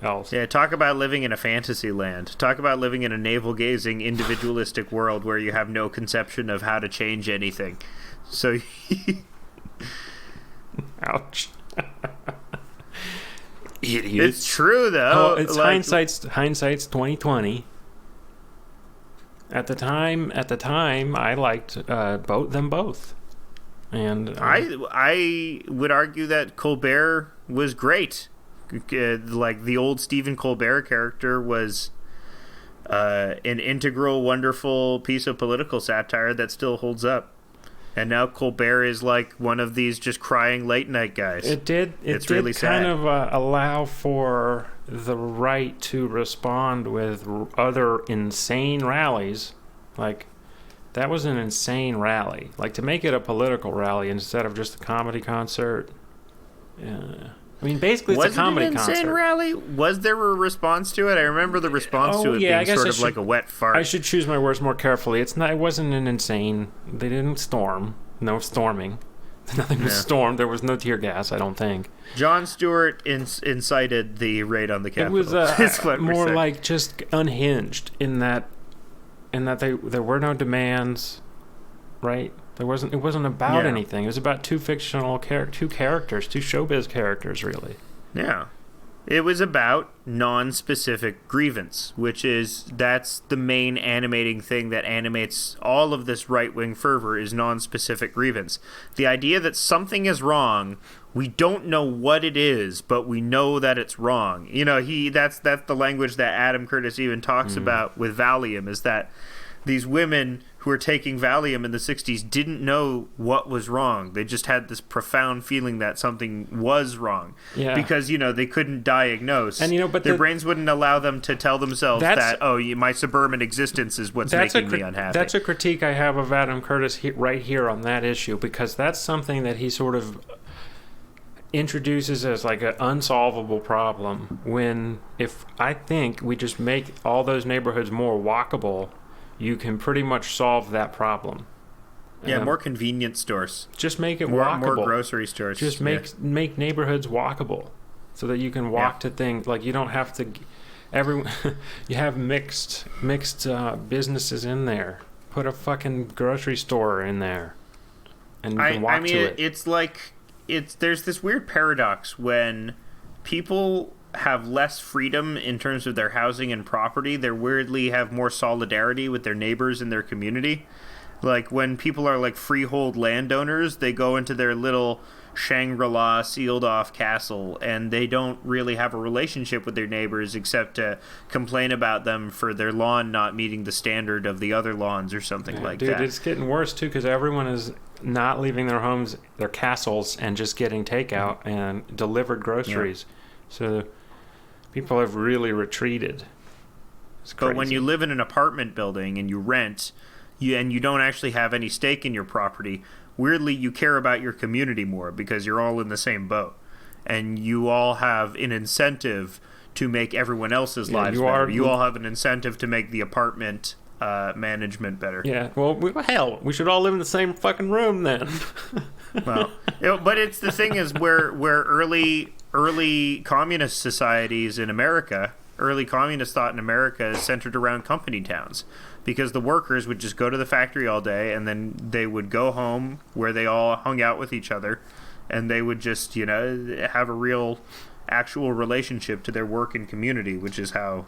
else. Yeah, talk about living in a fantasy land. Talk about living in a navel-gazing, individualistic world where you have no conception of how to change anything. So... Ouch. Idiots. It's true, though. It's hindsight's 2020. At the time, I liked them both. And I would argue that Colbert was great. Like the old Stephen Colbert character was an integral, wonderful piece of political satire that still holds up. And now Colbert is like one of these just crying late night guys. It's really sad. kind of allow for the right to respond with other insane rallies. Like, that was an insane rally. Like, to make it a political rally instead of just a comedy concert. Yeah. I mean, basically, it's a comedy concert. Was it an insane rally? Was there a response to it? I remember the response to it being sort of like a wet fart. I should choose my words more carefully. It wasn't an insane. They didn't storm. No storming. Nothing was stormed. There was no tear gas, I don't think. Jon Stewart incited the raid on the Capitol. It was more like just unhinged in that there were no demands, right? It wasn't about anything. It was about two characters, two showbiz characters, really. Yeah. It was about non-specific grievance, that's the main animating thing that animates all of this right-wing fervor is non-specific grievance. The idea that something is wrong, we don't know what it is, but we know that it's wrong. You know, that's the language that Adam Curtis even talks about with Valium, is that these women who were taking Valium in the 60s didn't know what was wrong. They just had this profound feeling that something was wrong. Yeah. Because, they couldn't diagnose. And, but their brains wouldn't allow them to tell themselves that, my suburban existence is what's making me unhappy. That's a critique I have of Adam Curtis right here on that issue, because that's something that he sort of introduces as like an unsolvable problem when, if I think we just make all those neighborhoods more walkable, you can pretty much solve that problem. Yeah, more convenience stores. Just make it walkable. More grocery stores. Just make neighborhoods walkable so that you can walk to things. Like, you don't have to... you have mixed businesses in there. Put a fucking grocery store in there. And you can walk to it. It's like... There's this weird paradox when people have less freedom in terms of their housing and property. They weirdly have more solidarity with their neighbors in their community. Like, when people are like freehold landowners, they go into their little Shangri-La sealed off castle and they don't really have a relationship with their neighbors except to complain about them for their lawn not meeting the standard of the other lawns or something that. Dude, it's getting worse too, because everyone is not leaving their homes, their castles, and just getting takeout and delivered groceries. So people have really retreated. But when you live in an apartment building and you rent, and you don't actually have any stake in your property, weirdly you care about your community more because you're all in the same boat. And you all have an incentive to make everyone else's lives better. You all have an incentive to make the apartment management better. Yeah, well, hell, we should all live in the same fucking room then. Well, but it's the thing is where early communist societies in America, early communist thought in America is centered around company towns, because the workers would just go to the factory all day and then they would go home where they all hung out with each other and they would just, have a real actual relationship to their work and community, which is how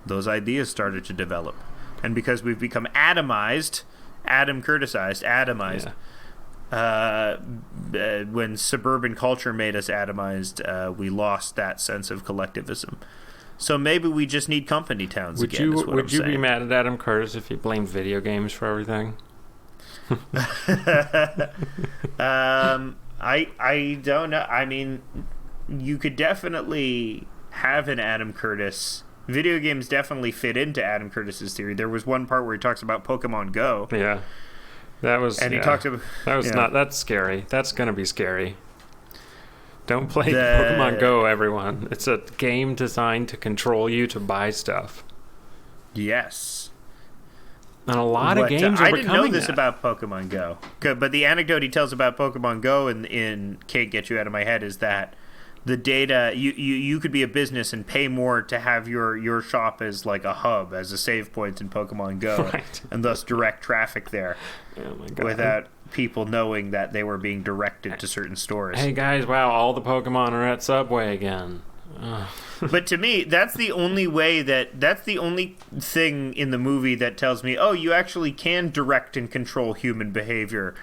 those ideas started to develop. And because we've become atomized, when suburban culture made us atomized, we lost that sense of collectivism. So maybe we just need company towns again. Would you be mad at Adam Curtis if he blamed video games for everything? I don't know. I mean, you could definitely have an Adam Curtis. Video games definitely fit into Adam Curtis's theory. There was one part where he talks about Pokemon Go. Yeah. That was... And he talks about... That's scary. That's going to be scary. Don't play Pokemon Go, everyone. It's a game designed to control you to buy stuff. Yes. And a lot of games are I becoming didn't know this about Pokemon Go. But the anecdote he tells about Pokemon Go in Can't Get You Out of My Head is that the data, you could be a business and pay more to have your shop as like a hub, as a save point in Pokemon Go, right, and thus direct traffic there. Oh my God. Without people knowing that they were being directed to certain stores. Hey guys, wow, all the Pokemon are at Subway again. But to me, that's the only thing in the movie that tells me, oh, you actually can direct and control human behavior.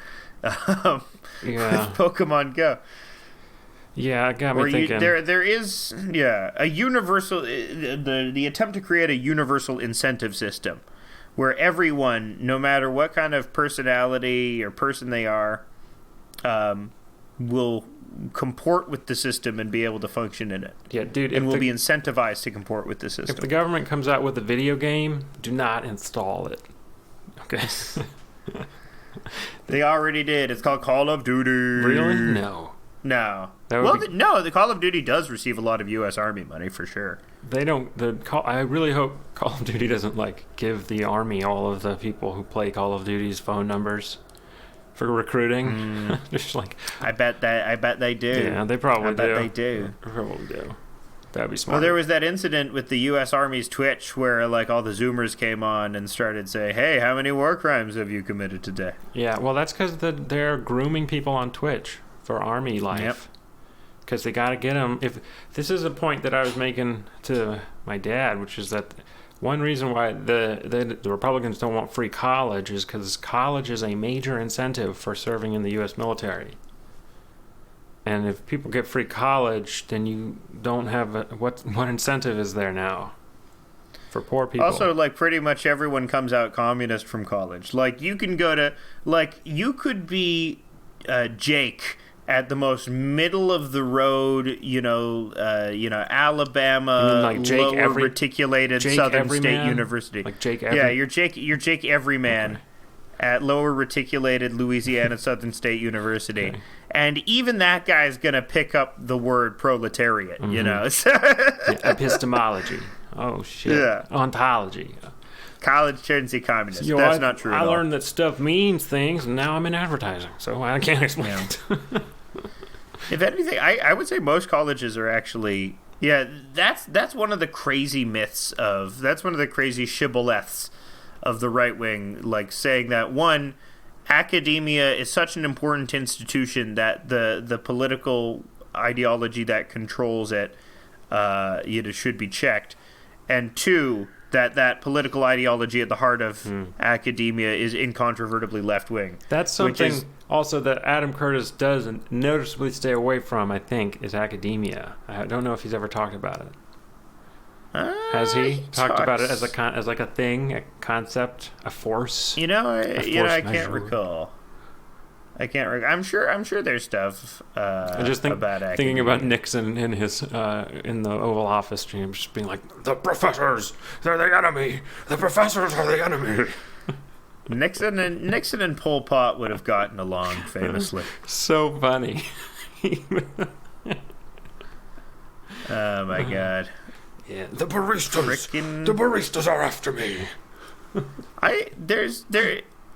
Yeah. with Pokemon Go. Yeah, it got me thinking. There is a universal the attempt to create a universal incentive system where everyone, no matter what kind of personality or person they are, will comport with the system and be able to function in it. Yeah, dude. And will be incentivized to comport with the system. If the government comes out with a video game, do not install it. Okay. They already did. It's called Call of Duty. Really? No. No. Well, the Call of Duty does receive a lot of U.S. Army money for sure. They don't. I really hope Call of Duty doesn't give the Army all of the people who play Call of Duty's phone numbers for recruiting. Just I bet they do. Yeah, they probably do. I bet they do. They probably do. That'd be smart. Well, there was that incident with the U.S. Army's Twitch where all the Zoomers came on and started saying, "Hey, how many war crimes have you committed today?" Yeah, well, that's because they're grooming people on Twitch for Army life. Yep. Because they got to get them. If this is a point that I was making to my dad, which is that one reason why the Republicans don't want free college is because college is a major incentive for serving in the U.S. military. And if people get free college, then you don't have what incentive is there now for poor people? Also, pretty much everyone comes out communist from college. You can go to you could be Jake at the most middle of the road, Alabama, lower reticulated Southern State University. Like Jake Yeah, you're Jake Everyman at lower reticulated Louisiana Southern State University. Okay. And even that guy's going to pick up the word proletariat, Yeah, epistemology. Oh, shit. Yeah. Ontology. College turns you communist. That's not true at all. I learned that stuff means things, and now I'm in advertising, so I can't explain it. If anything, I would say most colleges are actually... Yeah, that's one of the crazy myths of... That's one of the crazy shibboleths of the right wing, saying that, one, academia is such an important institution that the political ideology that controls it should be checked. And two... that political ideology at the heart of academia is incontrovertibly left-wing. That's something also that Adam Curtis does noticeably stay away from, I think, is academia. I don't know if he's ever talked about it. Has he talked about it as a thing, a concept, a force? I can't recall. I'm sure there's stuff I just about academia. Thinking about Nixon in his in the Oval Office stream, just being like, the professors, they're the enemy. The professors are the enemy. Nixon and Pol Pot would have gotten along famously. So funny. Oh my god. Yeah, the baristas are after me.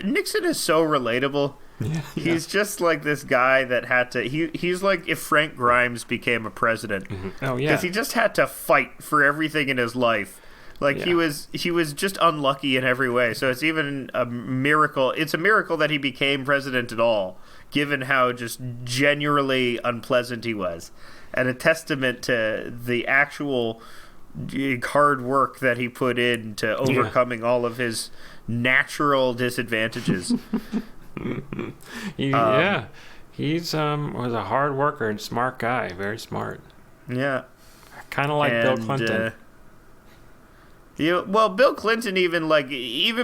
Nixon is so relatable. Yeah, he's just like this guy that had to... He's like if Frank Grimes became a president. Mm-hmm. Oh, yeah. Because he just had to fight for everything in his life. He was just unlucky in every way. So it's even a miracle. It's a miracle that he became president at all, given how just genuinely unpleasant he was. And a testament to the actual hard work that he put in to overcoming all of his natural disadvantages. He's was a hard worker and smart guy, very smart. Yeah, kind of like Bill Clinton. Bill Clinton even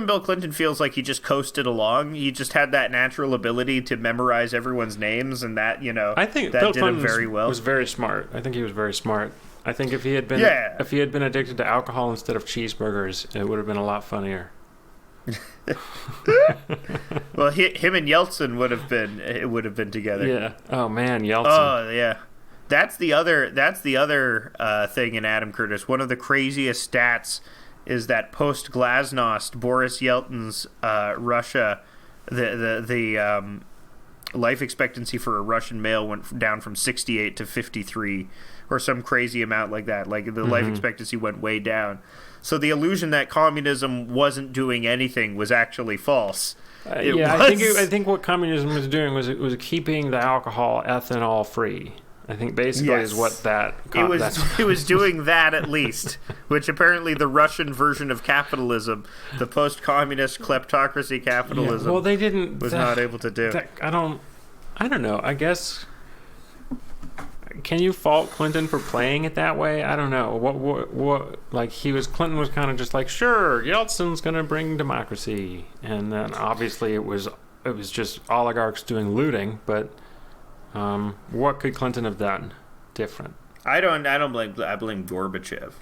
Bill Clinton feels like he just coasted along. He just had that natural ability to memorize everyone's names, and that I think that Bill did Clinton him very well. Was very smart. I think he was very smart. I think if he had been addicted to alcohol instead of cheeseburgers, it would have been a lot funnier. Well, him and Yeltsin would have been together. Yeah. Oh man, Yeltsin. Oh yeah. That's the other thing in Adam Curtis. One of the craziest stats is that post Glasnost, Boris Yeltsin's Russia, the life expectancy for a Russian male went down from 68 to 53, or some crazy amount like that. The life expectancy went way down. So the illusion that communism wasn't doing anything was actually false. I think what communism was doing was it was keeping the alcohol ethanol free. I think basically is what that... It was doing that at least, which apparently the Russian version of capitalism, the post-communist kleptocracy capitalism, well, they didn't... was not able to do. I don't know. I guess... Can you fault Clinton for playing it that way? I don't know. What like Clinton was kind of just like, sure, Yeltsin's going to bring democracy. And then obviously it was just oligarchs doing looting, but what could Clinton have done different? I blame Gorbachev.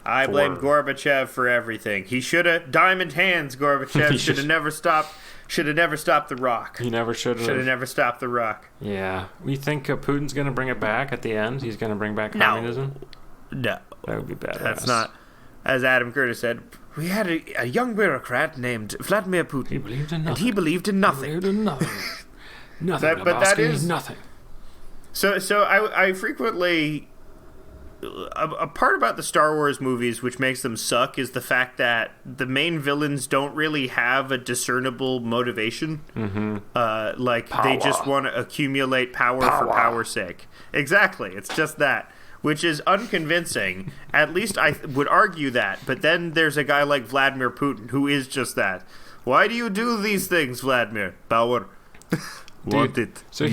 I blame Gorbachev for everything. He should have diamond hands. Gorbachev should have never stopped. Should have never stopped the rock. He never should have. Should have never stopped the rock. Yeah. We think Putin's going to bring it back at the end? He's going to bring back communism? No. That would be badass. That's not. As Adam Curtis said, we had a young bureaucrat named Vladimir Putin. He believed in nothing. And he believed in nothing. He believed in nothing. Nothing. But that is nothing. So I frequently... A part about the Star Wars movies which makes them suck is the fact that the main villains don't really have a discernible motivation. Mm-hmm. They just want to accumulate power for power's sake. Exactly. It's just that, which is unconvincing. At least I would argue that. But then there's a guy like Vladimir Putin who is just that. Why do you do these things, Vladimir? Power. Want it. So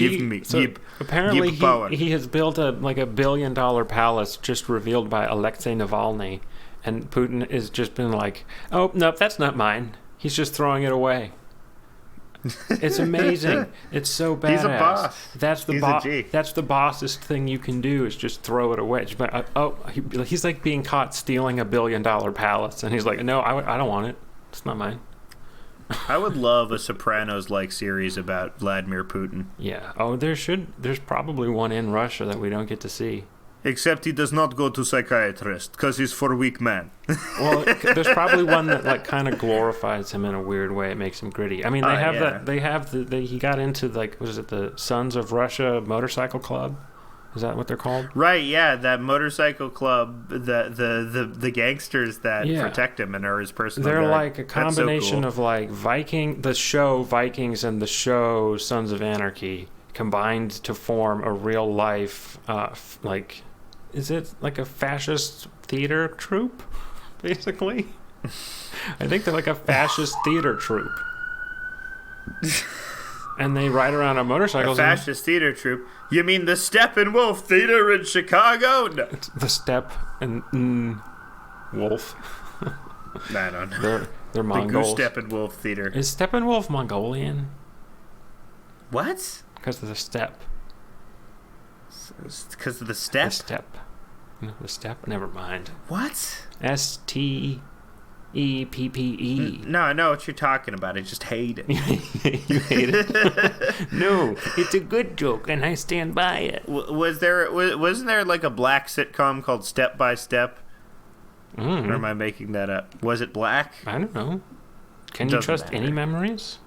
apparently he has built a $1 billion palace just revealed by Alexei Navalny, and Putin has just been like, oh no, that's not mine. He's just throwing it away. It's amazing. It's so badass. He's a boss. That's the bossest thing you can do is just throw it away. Just like, he's like being caught stealing $1 billion palace, and he's like, no, I don't want it. It's not mine. I would love a Sopranos-like series about Vladimir Putin. Yeah. Oh, there's probably one in Russia that we don't get to see. Except he does not go to psychiatrist, because he's for weak men. Well, there's probably one that kind of glorifies him in a weird way. It makes him gritty. I mean, he got into was it the Sons of Russia motorcycle club? Is that what they're called? Right, yeah, that motorcycle club, the gangsters that protect him and are his personal They're guard. like a combination of the show Vikings and the show Sons of Anarchy combined to form a real life, is it like a fascist theater troupe, basically? I think they're like a fascist theater troupe. And they ride around on motorcycles. A fascist theater troupe? You mean the Steppenwolf Theater in Chicago? No. The Step and Wolf. I don't know. They're Mongols. The Steppenwolf Theater. Is Steppenwolf Mongolian? What? Because of the steppe. Because of the step? The steppe. No, the steppe? Never mind. What? STEPPE. No, I know what you're talking about. I just hate it. You hate it? No, it's a good joke, and I stand by it. Wasn't there like a black sitcom called Step by Step? Or am I making that up? Was it black? I don't know. Can you trust any memories?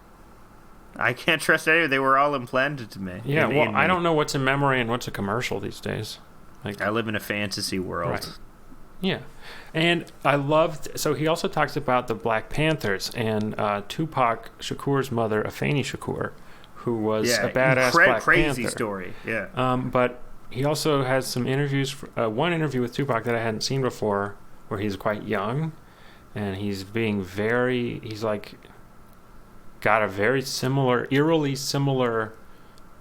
I can't trust any. They were all implanted to me. Yeah, I don't know what's a memory and what's a commercial these days. I live in a fantasy world. Right. Yeah. And I loved... So he also talks about the Black Panthers and Tupac Shakur's mother, Afeni Shakur, who was a badass Black crazy Panther. Story, yeah. But he also has some interviews... one interview with Tupac that I hadn't seen before, where he's quite young, and he's being very... He's got a very similar, eerily similar...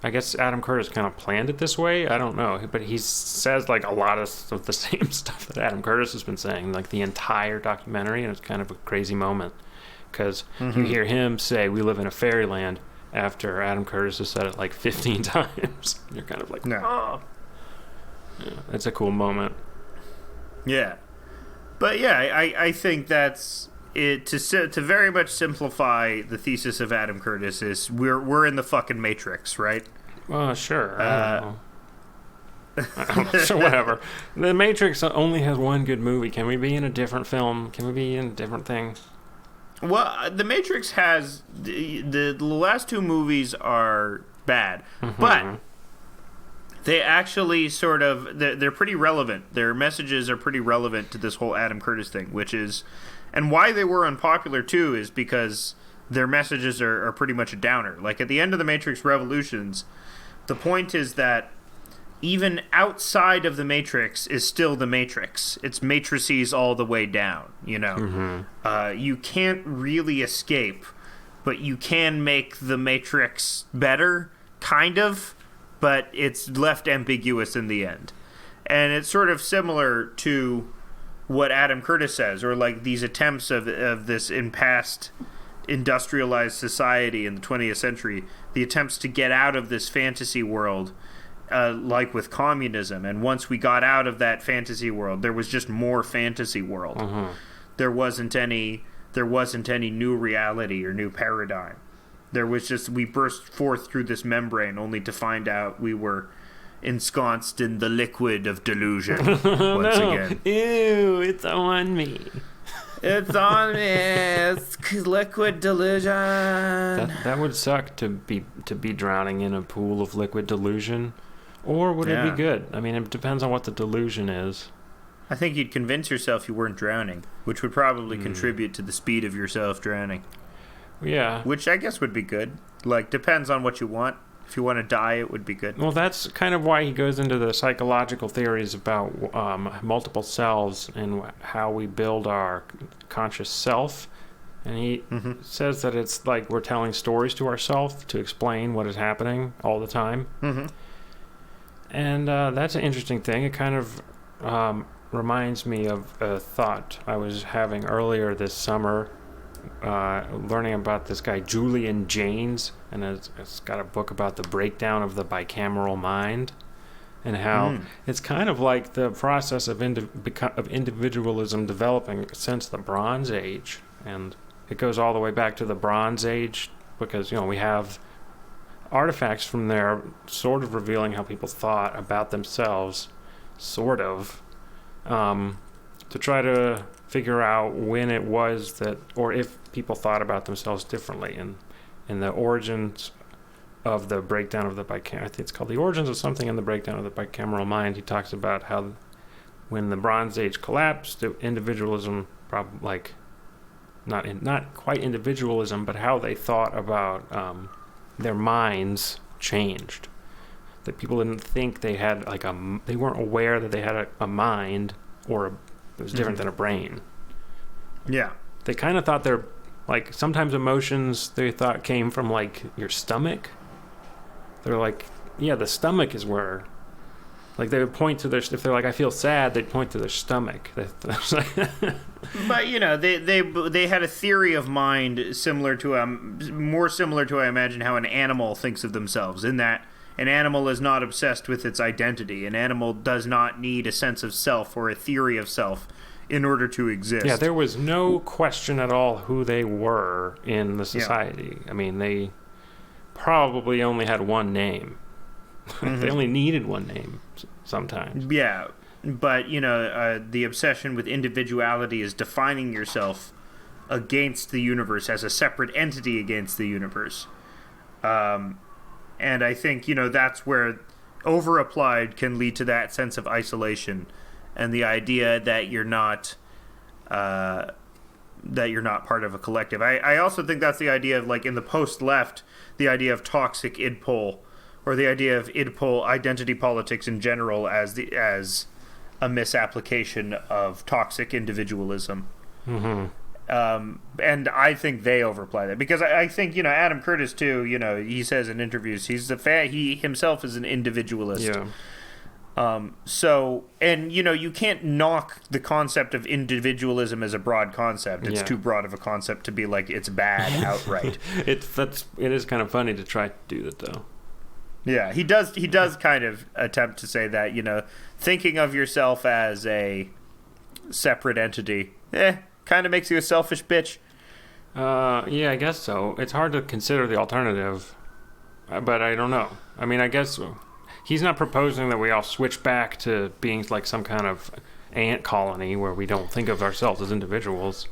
I guess Adam Curtis kind of planned it this way. I don't know. But he says a lot of the same stuff that Adam Curtis has been saying, the entire documentary, and it's kind of a crazy moment. Because you hear him say, we live in a fairyland, after Adam Curtis has said it 15 times. You're kind of like, no. Oh. Yeah, it's a cool moment. Yeah. But yeah, I think that's... To very much simplify the thesis of Adam Curtis is we're in the fucking Matrix, right? Well, sure. I don't know. So whatever. The Matrix only has one good movie. Can we be in a different film? Can we be in a different thing? Well, the Matrix has the last two movies are bad, but they actually sort of they're pretty relevant. Their messages are pretty relevant to this whole Adam Curtis thing, which is. And why they were unpopular, too, is because their messages are pretty much a downer. At the end of the Matrix Revolutions, the point is that even outside of the Matrix is still the Matrix. It's matrices all the way down, you know. You can't really escape, but you can make the Matrix better, kind of, but it's left ambiguous in the end. And it's sort of similar to what Adam Curtis says, or like these attempts of this in past industrialized society in the 20th century, the attempts to get out of this fantasy world, like with communism. And once we got out of that fantasy world, there was just more fantasy world. There wasn't any new reality or new paradigm. There was just, we burst forth through this membrane only to find out we were ensconced in the liquid of delusion once again. Ew, it's on me. It's on me. It's liquid delusion. That would suck to be drowning in a pool of liquid delusion. Or would it be good? I mean, it depends on what the delusion is. I think you'd convince yourself you weren't drowning, which would probably contribute to the speed of yourself drowning. Yeah. Which I guess would be good. Like, depends on what you want. If you want to die, it would be good. Well, that's kind of why he goes into the psychological theories about multiple selves and how we build our conscious self. And he says that it's like we're telling stories to ourselves to explain what is happening all the time. And that's an interesting thing. It kind of reminds me of a thought I was having earlier this summer, learning about this guy Julian Jaynes, and it's got a book about the breakdown of the bicameral mind, and how it's kind of like the process of individualism developing since the Bronze Age, and it goes all the way back to the Bronze Age because we have artifacts from there sort of revealing how people thought about themselves, sort of, to try to figure out when it was that, or if people thought about themselves differently. And in the origins of the breakdown of the bicameral, I think it's called The Origins of Something in the Breakdown of the Bicameral Mind, he talks about how when the Bronze Age collapsed, the individualism, not quite individualism, but how they thought about their minds changed. That people didn't think they had they weren't aware that they had a mind, or it was different than a brain. Yeah. They kind of thought they're sometimes emotions they thought came from your stomach. They're the stomach is where, they would point to their, if they're I feel sad, they'd point to their stomach. But they had a theory of mind more similar to I imagine how an animal thinks of themselves, in that an animal is not obsessed with its identity. An animal does not need a sense of self or a theory of self in order to exist. Yeah, there was no question at all who they were in the society. I mean, they probably only had one name. They only needed one name sometimes. Yeah, but, the obsession with individuality is defining yourself against the universe as a separate entity against the universe. And I think, that's where over-applied can lead to that sense of isolation and the idea that you're not part of a collective. I also think that's the idea of, in the post-left, the idea of toxic idpol, or the idea of idpol identity politics in general as a misapplication of toxic individualism. And I think they overplay that, because I think Adam Curtis too. He says in interviews he himself is an individualist. Yeah. So, and you can't knock the concept of individualism as a broad concept. It's too broad of a concept to be it's bad outright. It is kind of funny to try to do that though. Yeah, he does kind of attempt to say that, thinking of yourself as a separate entity, kind of makes you a selfish bitch. Yeah, I guess so. It's hard to consider the alternative, but I don't know. I mean, I guess he's not proposing that we all switch back to being some kind of ant colony where we don't think of ourselves as individuals.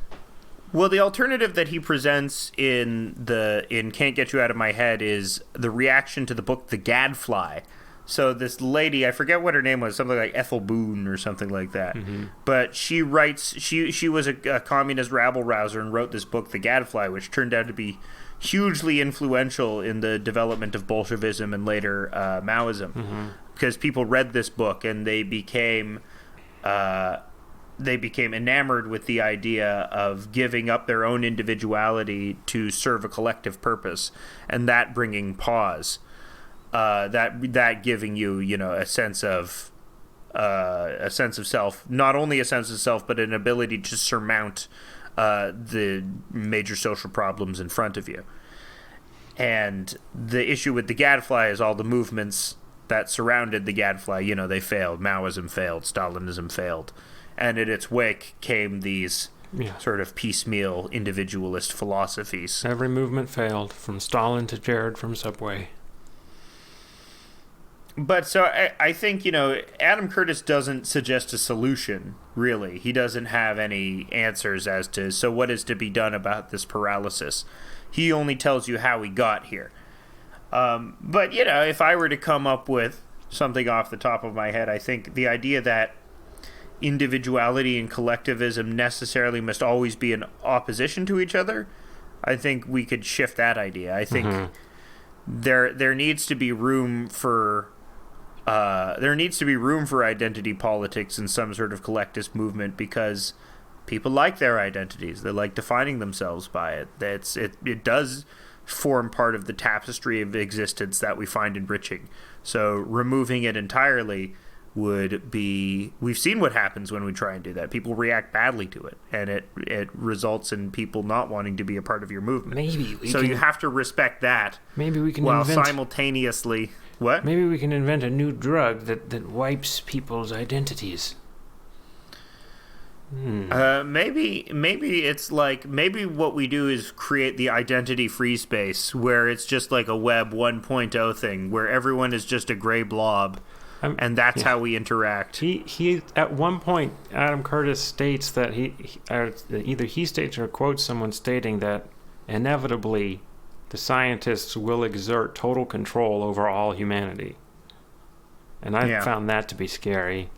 Well, the alternative that he presents in Can't Get You Out of My Head is the reaction to the book The Gadfly. So this lady, I forget what her name was, something like Ethel Boone or something like that. But she writes, she was a communist rabble-rouser and wrote this book, The Gadfly, which turned out to be hugely influential in the development of Bolshevism and later Maoism. because people read this book and they became enamored with the idea of giving up their own individuality to serve a collective purpose, and that bringing pause, that giving you, a sense of self, not only a sense of self, but an ability to surmount the major social problems in front of you. And the issue with the Gadfly is all the movements that surrounded the Gadfly, they failed. Maoism failed. Stalinism failed. And in its wake came these sort of piecemeal individualist philosophies. Every movement failed, from Stalin to Jared from Subway. But so I think, Adam Curtis doesn't suggest a solution, really. He doesn't have any answers as to, so what is to be done about this paralysis. He only tells you how he got here. But, if I were to come up with something off the top of my head, I think the idea that individuality and collectivism necessarily must always be in opposition to each other, I think we could shift that idea. I think there needs to be room for identity politics and some sort of collectivist movement, because people like their identities. They like defining themselves by it. It does form part of the tapestry of existence that we find enriching. So removing it entirely would be... We've seen what happens when we try and do that. People react badly to it, and it results in people not wanting to be a part of your movement. You have to respect that. Maybe we can while simultaneously... What? Maybe we can invent a new drug that wipes people's identities. Maybe it's like, maybe what we do is create the identity free space, where it's just like a Web 1.0 thing, where everyone is just a gray blob, and that's how we interact. He at one point, Adam Curtis states that either he states or quotes someone stating that inevitably the scientists will exert total control over all humanity. And I found that to be scary.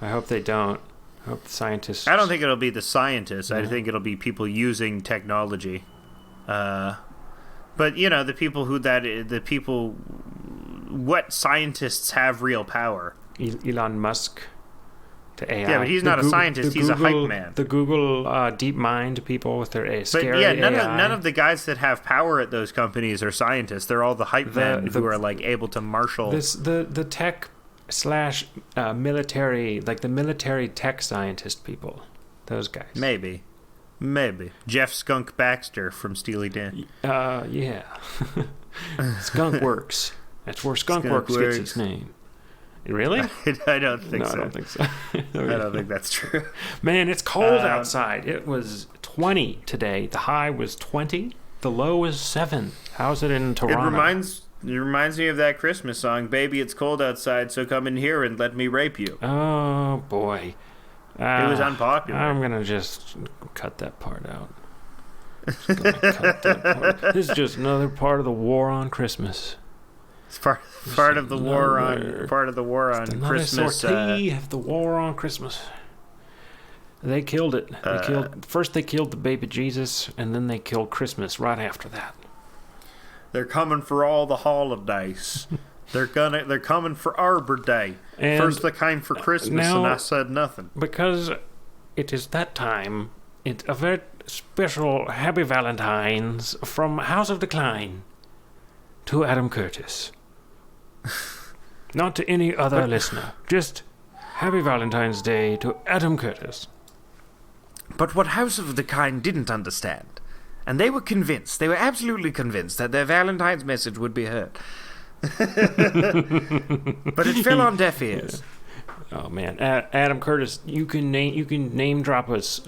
I hope they don't. I hope the scientists... I don't think it'll be the scientists. I think it'll be people using technology. But, what scientists have real power? Elon Musk to AI. Yeah, but he's not a scientist. He's a hype man. The Google DeepMind people with their scary AI. But none of the guys that have power at those companies are scientists. They're all the hype men who are like able to marshal... The tech / military, like the military tech scientist people. Those guys. Maybe. Jeff Skunk Baxter from Steely Dan. Yeah. Skunk Works. That's where Skunk Works gets its name. Really? I don't think so. I don't think so. I don't think that's true. Man, it's cold outside. It was 20 today. The high was 20. The low was 7. How's it in Toronto? It reminds me of that Christmas song, "Baby, it's cold outside, so come in here and let me rape you." Oh, boy. It was unpopular. I'm going to just cut that part out. This is just another part of the war on Christmas. It's part of the war on Christmas. Sortie of the war on Christmas. They killed it. First they killed the baby Jesus, and then they killed Christmas right after that. They're coming for all the holidays. They're coming for Arbor Day. And first they came for Christmas, and I said nothing. Because it is that time. It's a very special Happy Valentine's from House of Decline to Adam Curtis. Not to any other listener. Just Happy Valentine's Day to Adam Curtis. But what House of Decline didn't understand, and they were absolutely convinced that their Valentine's message would be heard. But it fell on deaf ears. Oh man, Adam Curtis, you can name drop us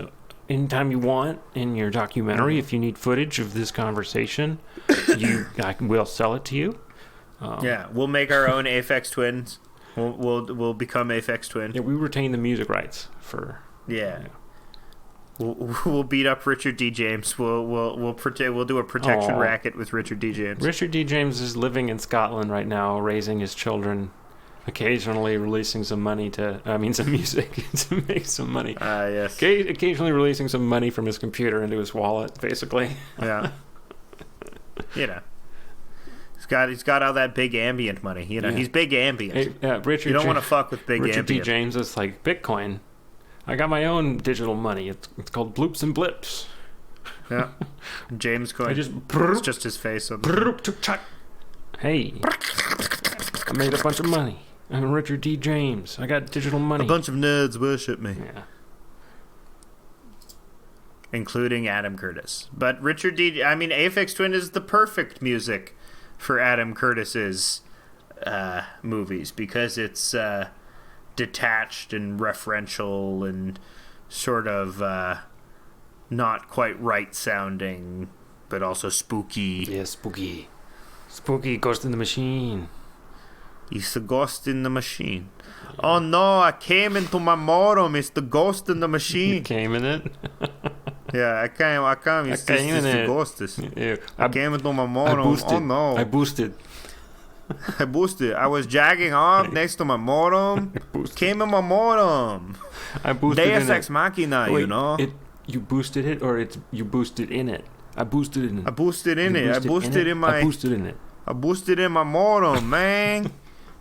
anytime you want in your documentary. If you need footage of this conversation, I will sell it to you. We'll make our own Aphex Twins. We'll become Aphex Twin. Yeah, we retain the music rights for. Yeah. We'll beat up Richard D. James. We'll do a protection racket with Richard D. James. Richard D. James is living in Scotland right now, raising his children, occasionally releasing some money some music to make some money. Yes. Occasionally releasing some money from his computer into his wallet, basically. Yeah. He's got all that big ambient money. You know, he's big ambient. Hey, Richard, you don't want to fuck with big Richard ambient. D. James is like Bitcoin. I got my own digital money. It's called Bloops and Blips. Yeah, James coin. It's just his face on Hey, I made a bunch of money. I'm Richard D. James. I got digital money. A bunch of nerds worship me. Yeah. Including Adam Curtis. But Richard D. I mean, Aphex Twin is the perfect music for Adam Curtis's movies because it's detached and referential and sort of not quite right sounding, but also spooky. Yeah, spooky. Spooky Ghost in the Machine. It's the ghost in the machine. Yeah. Oh no, I came into my modem. It's the ghost in the machine. You came in it? Yeah, I came. It's the ghost. Yeah. I came into my modem. Oh no. I boosted. I boosted. I was jagging off next to my modem. Came in my modem. I boosted Deus Ex Machina, Wait, you know. You boosted it or you boosted in it? I boosted in it. I boosted in it. I boosted in it. I boosted in my modem, man.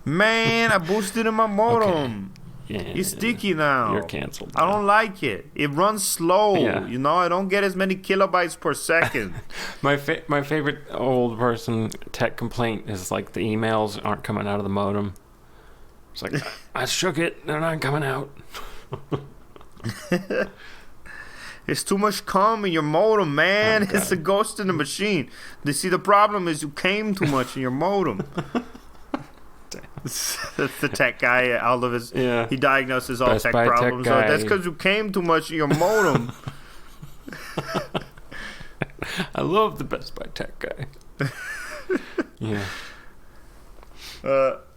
Man, I boosted in my modem. Okay. Yeah, it's sticky now. You're canceled. I don't like it. It runs slow. Yeah. You know, I don't get as many kilobytes per second. My favorite old person tech complaint is like the emails aren't coming out of the modem. It's like, I shook it. They're not coming out. It's too much cum in your modem, man. Oh, it's a ghost in the machine. They see the problem is you came too much in your modem. That's the tech guy. All of his, he diagnoses all tech problems. So that's because you came too much in your modem. I love the Best Buy tech guy. Yeah.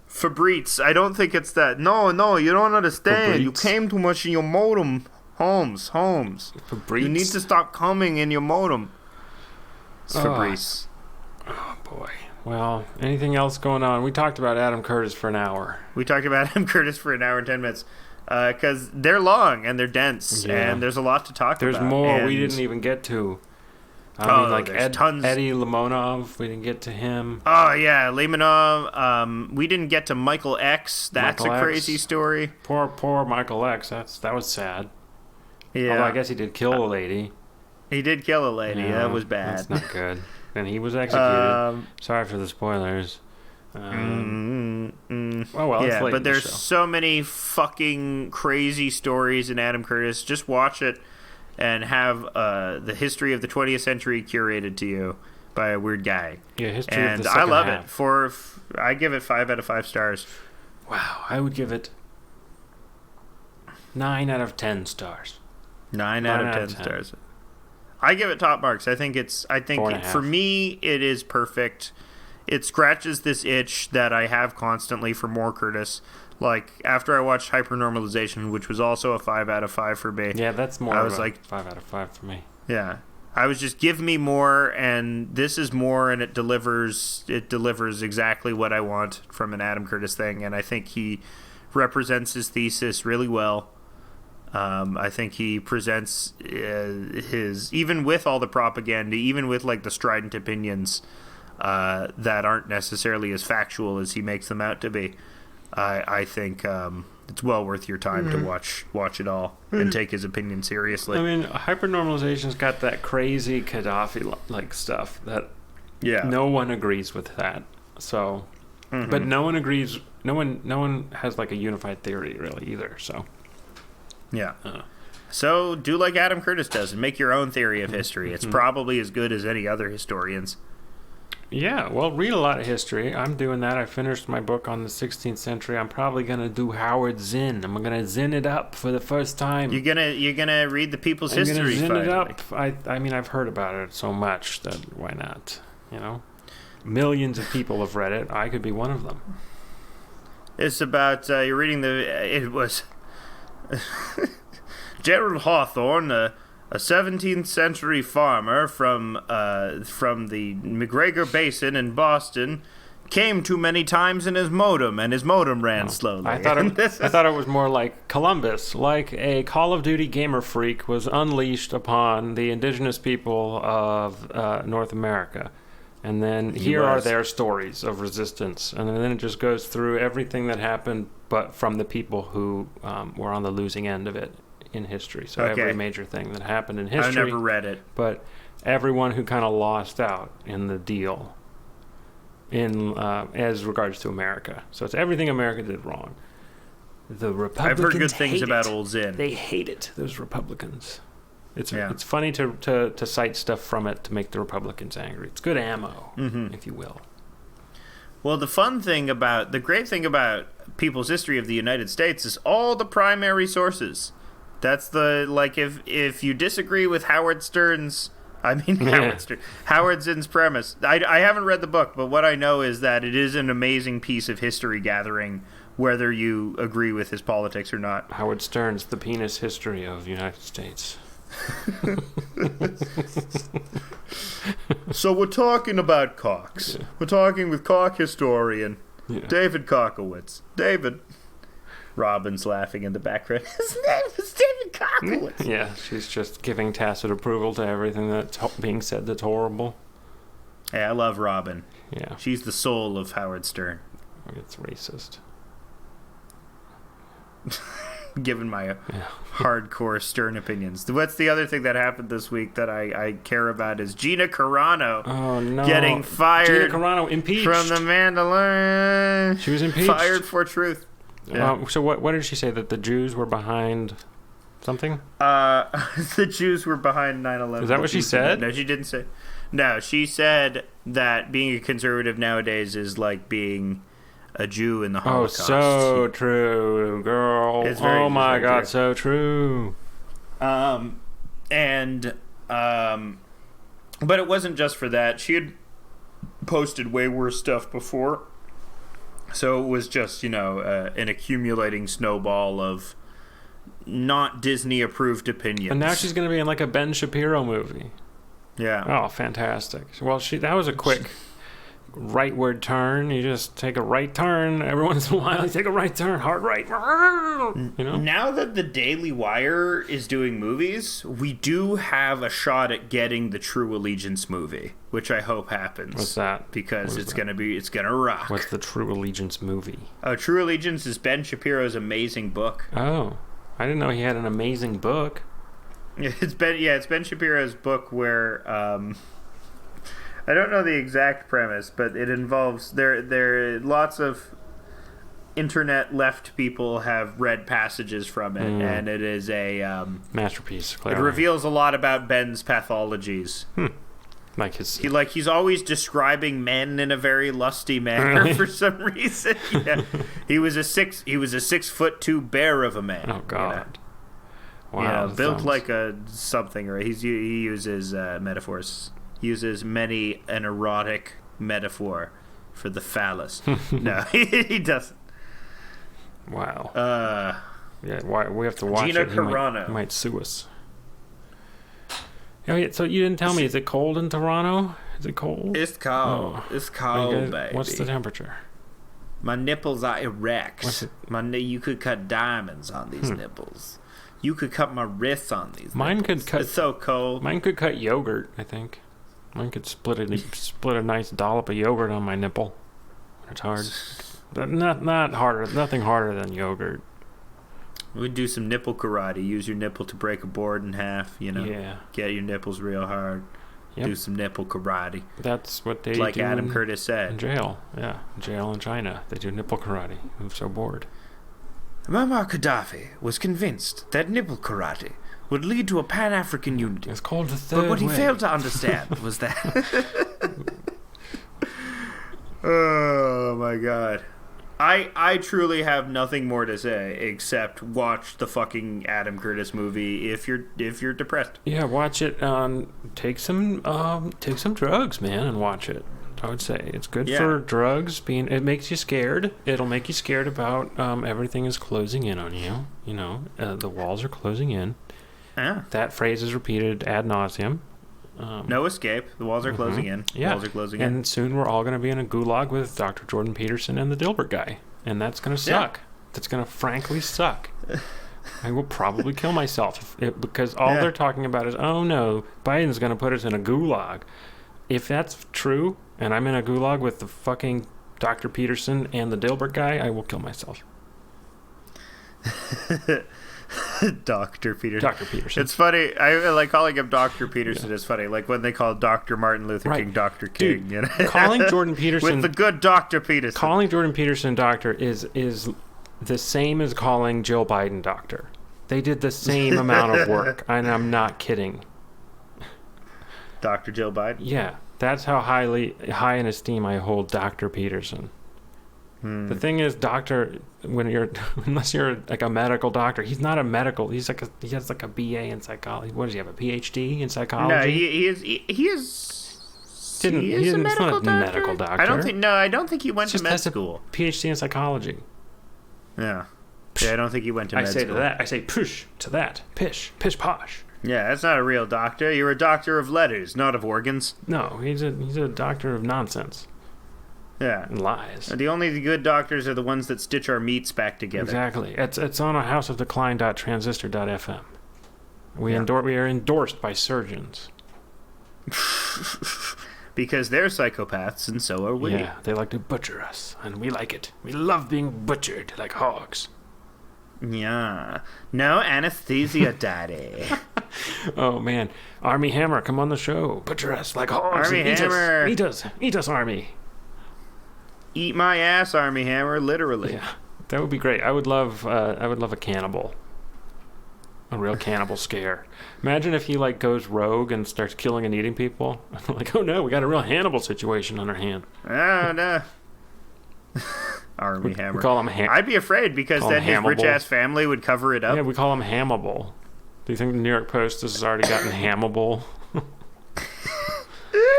Fabrice, I don't think it's that. No, you don't understand. Fabrice. You came too much in your modem. Holmes. Fabrice. You need to stop coming in your modem. It's Fabrice. Oh, boy. Well, anything else going on? We talked about Adam Curtis for an hour. We talked about Adam Curtis for an hour and 10 minutes. Because they're long and they're dense. Yeah. And there's a lot to talk about. There's more we didn't even get to. I mean, like tons. Eddie Limonov, we didn't get to him. Oh, yeah, Limonov. We didn't get to Michael X. That's Michael a crazy story. Poor Michael X. That was sad. Yeah. Although I guess he did kill a lady. He did kill a lady. Yeah, that was bad. That's not good. And he was executed. Sorry for the spoilers. Well, yeah, but there's so many fucking crazy stories in Adam Curtis. Just watch it and have the history of the 20th century curated to you by a weird guy. Yeah, history and of the second I love half. it. I give it 5 out of 5 stars. Wow, I would give it 9 out of 10 stars. 9 out of 10 stars. I give it top marks. I think for me it is perfect. It scratches this itch that I have constantly for more Curtis. Like after I watched Hypernormalization, which was also a 5 out of 5 for me. Yeah, that's more. I was like 5 out of 5 for me. Yeah, I was just give me more, and this is more, and it delivers. It delivers exactly what I want from an Adam Curtis thing, and I think he represents his thesis really well. I think he presents his, even with all the propaganda, even with like the strident opinions that aren't necessarily as factual as he makes them out to be. I think it's well worth your time to watch it all and take his opinion seriously. I mean, Hypernormalization's got that crazy Gaddafi like stuff that no one agrees with that. So, but no one agrees. No one has like a unified theory really either. So. Yeah. So do like Adam Curtis does and make your own theory of history. It's probably as good as any other historians. Yeah, well, read a lot of history. I'm doing that. I finished my book on the 16th century. I'm probably going to do Howard Zinn. I'm going to Zinn it up for the first time. You're gonna read the people's history. I'm going to Zinn finally. it up. I mean, I've heard about it so much that why not? You know, millions of people have read it. I could be one of them. It's about you're reading it was Gerald Hawthorne, a 17th century farmer from the McGregor Basin in Boston, came too many times in his modem, and his modem ran slowly. I thought it was more like Columbus, like a Call of Duty gamer freak was unleashed upon the indigenous people of North America. And then here are their stories of resistance. And then it just goes through everything that happened, but from the people who were on the losing end of it in history. So every major thing that happened in history. I've never read it. But everyone who kind of lost out in the deal in as regards to America. So it's everything America did wrong. The Republicans I've heard good things about Old Zinn. They hate it, those Republicans. It's funny to cite stuff from it to make the Republicans angry. It's good ammo, if you will. Well, the great thing about people's history of the United States is all the primary sources. That's if you disagree with Howard Zinn's premise. I haven't read the book, but what I know is that it is an amazing piece of history gathering, whether you agree with his politics or not. Howard Stern's The Penis History of the United States. So we're talking about cocks. Yeah. We're talking with cock historian David Cockowitz. David. Robin's laughing in the background. His name is David Cockowitz. Yeah, she's just giving tacit approval to everything that's being said that's horrible. Hey, I love Robin. Yeah. She's the soul of Howard Stern. It's racist. Given my hardcore Stern opinions. What's the other thing that happened this week that I care about is Gina Carano getting fired. Gina Carano impeached. From the Mandalorian. She was impeached. Fired for truth. Yeah. So what did she say? That the Jews were behind something? The Jews were behind 9/11. Is that what she said? No, she didn't say. No, she said that being a conservative nowadays is like being a Jew in the Holocaust. Oh, so true, girl. Oh my God, so true. But it wasn't just for that. She had posted way worse stuff before. So it was just, an accumulating snowball of not Disney-approved opinions. And now she's going to be in like a Ben Shapiro movie. Yeah. Oh, fantastic. Well, that was a quick rightward turn. You just take a right turn. Every once in a while, you take a right turn. Hard right. Now that the Daily Wire is doing movies, we do have a shot at getting the True Allegiance movie, which I hope happens. What's that? Because it's gonna rock. What's the True Allegiance movie? Oh, True Allegiance is Ben Shapiro's amazing book. Oh, I didn't know he had an amazing book. It's Ben Shapiro's book where I don't know the exact premise, but it involves there lots of internet left people have read passages from it, and it is a masterpiece. Clearly. It reveals a lot about Ben's pathologies. Like he's always describing men in a very lusty manner for some reason. Yeah. He was a 6'2" bear of a man. Oh God. Wow. Built like a something, right? He uses metaphors. He uses many an erotic metaphor for the phallus. No, he doesn't. Wow. We have to watch Gina it. Carano. He might sue us. Oh, yeah, so you didn't tell me, is it cold in Toronto? Is it cold? It's cold. Oh. It's cold, baby. What's the temperature? My nipples are erect. You could cut diamonds on these nipples. You could cut my wrists on these nipples. It's so cold. Mine could cut yogurt, I think. Mine could split a nice dollop of yogurt on my nipple. It's hard. But not harder. Nothing harder than yogurt. We'd do some nipple karate. Use your nipple to break a board in half, Yeah. Get your nipples real hard. Yep. Do some nipple karate. That's what they do. Like Adam Curtis said. In jail. Yeah. In jail in China. They do nipple karate. I'm so bored. Muammar Gaddafi was convinced that nipple karate would lead to a Pan-African unity. It's called the third way. But what he failed to understand was that... Oh, my God. I truly have nothing more to say except watch the fucking Adam Curtis movie if you're depressed. Yeah, watch it. Take some drugs, man, and watch it. I would say it's good for drugs. It makes you scared. It'll make you scared about everything is closing in on you. The walls are closing in. Yeah. That phrase is repeated ad nauseum. No escape. The walls are closing in. Yeah. The walls are closing in. And soon we're all going to be in a gulag with Dr. Jordan Peterson and the Dilbert guy. And that's going to suck. Yeah. That's going to frankly suck. I will probably kill myself because all they're talking about is, oh no, Biden's going to put us in a gulag. If that's true, and I'm in a gulag with the fucking Dr. Peterson and the Dilbert guy, I will kill myself. Dr. Peterson. Dr. Peterson. It's funny. I like calling him Dr. Peterson is funny. Like when they call Dr. Martin Luther King Dr. King. Dude, you know? calling Jordan Peterson with the good Dr. Peterson. Calling Jordan Peterson doctor is the same as calling Jill Biden doctor. They did the same amount of work, and I'm not kidding. Dr. Jill Biden? Yeah, that's how high in esteem I hold Dr. Peterson. The thing is, unless you're like a medical doctor, he's not a medical. He has like a BA in psychology. What does he have? A PhD in psychology? No, he is a medical doctor. I don't think he went to med school. PhD in psychology. Yeah. Yeah, I don't think he went to med school. I say to that. I say push to that. Pish posh. Yeah, that's not a real doctor. You're a doctor of letters, not of organs. No, he's a doctor of nonsense. Yeah. And lies. The only good doctors are the ones that stitch our meats back together. Exactly. It's on a House of Decline.transistor.fm. We are endorsed by surgeons. Because they're psychopaths, and so are we. Yeah, they like to butcher us, and we like it. We love being butchered like hogs. Yeah. No anesthesia, daddy. Oh, man. Army Hammer, come on the show. Butcher us like hogs. Army Hammer. Eat us, Army. Eat my ass, Army Hammer, literally. Yeah, that would be great. I would love a cannibal. A real cannibal scare. Imagine if he like goes rogue and starts killing and eating people. Like, oh no, we got a real Hannibal situation on our hand. Oh no. Army Hammer. We call him I'd be afraid because then his rich ass family would cover it up. Yeah, we call him Hammable. Do you think the New York Post has already gotten Hammable?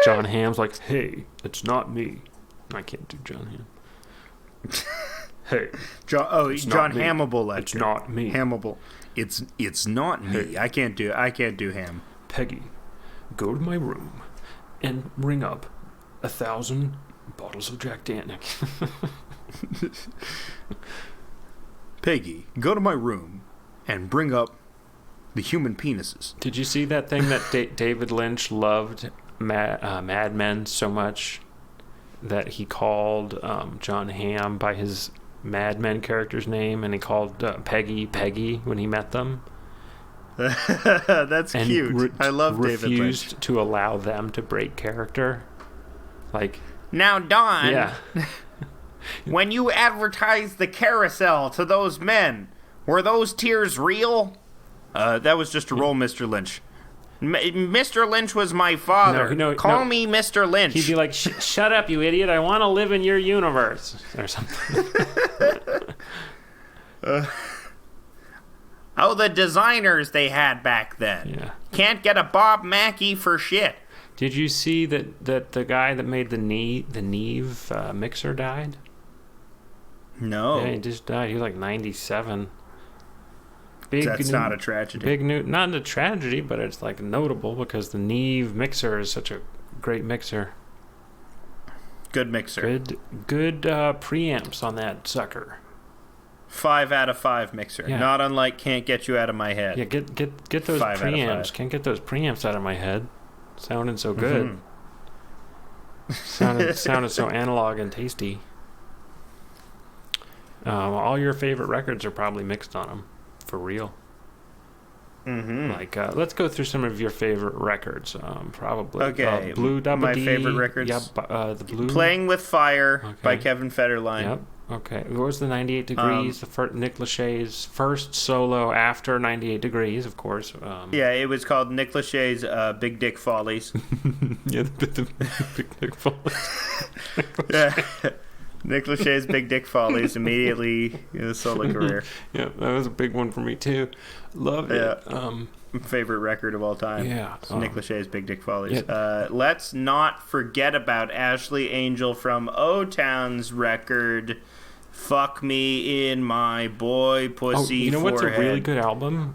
John Hamm's like, hey, it's not me. I can't do John Hamm. Hey, John Hammable lecture. It's not me. Hammable. It's not me. Hey. I can't do Ham. Peggy, go to my room and ring up 1,000 bottles of Jack Daniels. Peggy, go to my room and bring up the human penises. Did you see that thing that David Lynch loved Mad Men so much that he called John Hamm by his Mad Men character's name, and he called Peggy when he met them? That's cute. I love David Lynch. Refused to allow them to break character. Like, now, Don. Yeah. When you advertised the carousel to those men, were those tears real? That was just a roll, Mr. Lynch. Mr. Lynch was my father. Call me Mr. Lynch. He'd be like, shut up, you idiot. I want to live in your universe. Or something. The designers they had back then. Yeah. Can't get a Bob Mackie for shit. Did you see that the guy that made the Neve mixer died? No. Yeah, he just died. He was like 97. That's not a tragedy. Not a tragedy, but it's like notable because the Neve mixer is such a great mixer. Good mixer. Good preamps on that sucker. 5 out of 5 mixer. Yeah. Not unlike Can't Get You Out of My Head. Yeah, get those preamps. Can't get those preamps out of my head. Sounding so good. Mm-hmm. sounded so analog and tasty. All your favorite records are probably mixed on them. For real. Mm-hmm. Like, let's go through some of your favorite records. Probably. Okay. Blue Double My D. favorite records. Yep. The Blue. Playing with Fire by Kevin Federline. Yep. Okay. What was the 98 Degrees? Nick Lachey's first solo after 98 Degrees, of course. Yeah, it was called Nick Lachey's Big Dick Follies. Yeah, the Big Dick Follies. Yeah. Nick Lachey's Big Dick Follies, immediately in a solo career. Yeah, that was a big one for me too. Loved it. Favorite record of all time. Yeah. Nick Lachey's Big Dick Follies. Yeah. Let's not forget about Ashley Angel from O-Town's record, Fuck Me in My Boy Pussy You know Forehead. what's a really good album?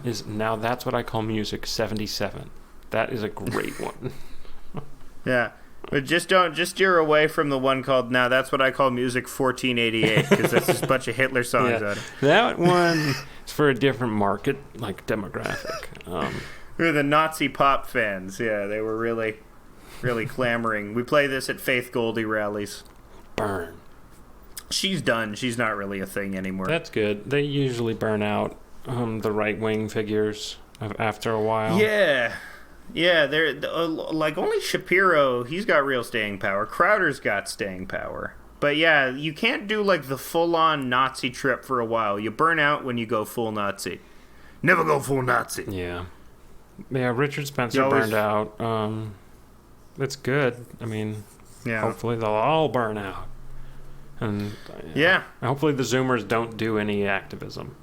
Is Now That's What I Call Music 77. That is a great one. Yeah. But just steer away from the one called Now That's What I Call Music 1488, because that's just a bunch of Hitler songs on it. That one is for a different market, like demographic. We were the Nazi pop fans. Yeah, they were really really clamoring. We play this at Faith Goldie rallies. Burn. She's done. She's not really a thing anymore. That's good. They usually burn out the right-wing figures after a while. Yeah. Yeah, they're like only Shapiro, he's got real staying power. Crowder's got staying power. But yeah, you can't do like the full-on Nazi trip for a while. You burn out when you go full Nazi. Never go full Nazi. Yeah. Yeah, Richard Spencer burned out. It's good. I mean, hopefully they'll all burn out. And hopefully the Zoomers don't do any activism.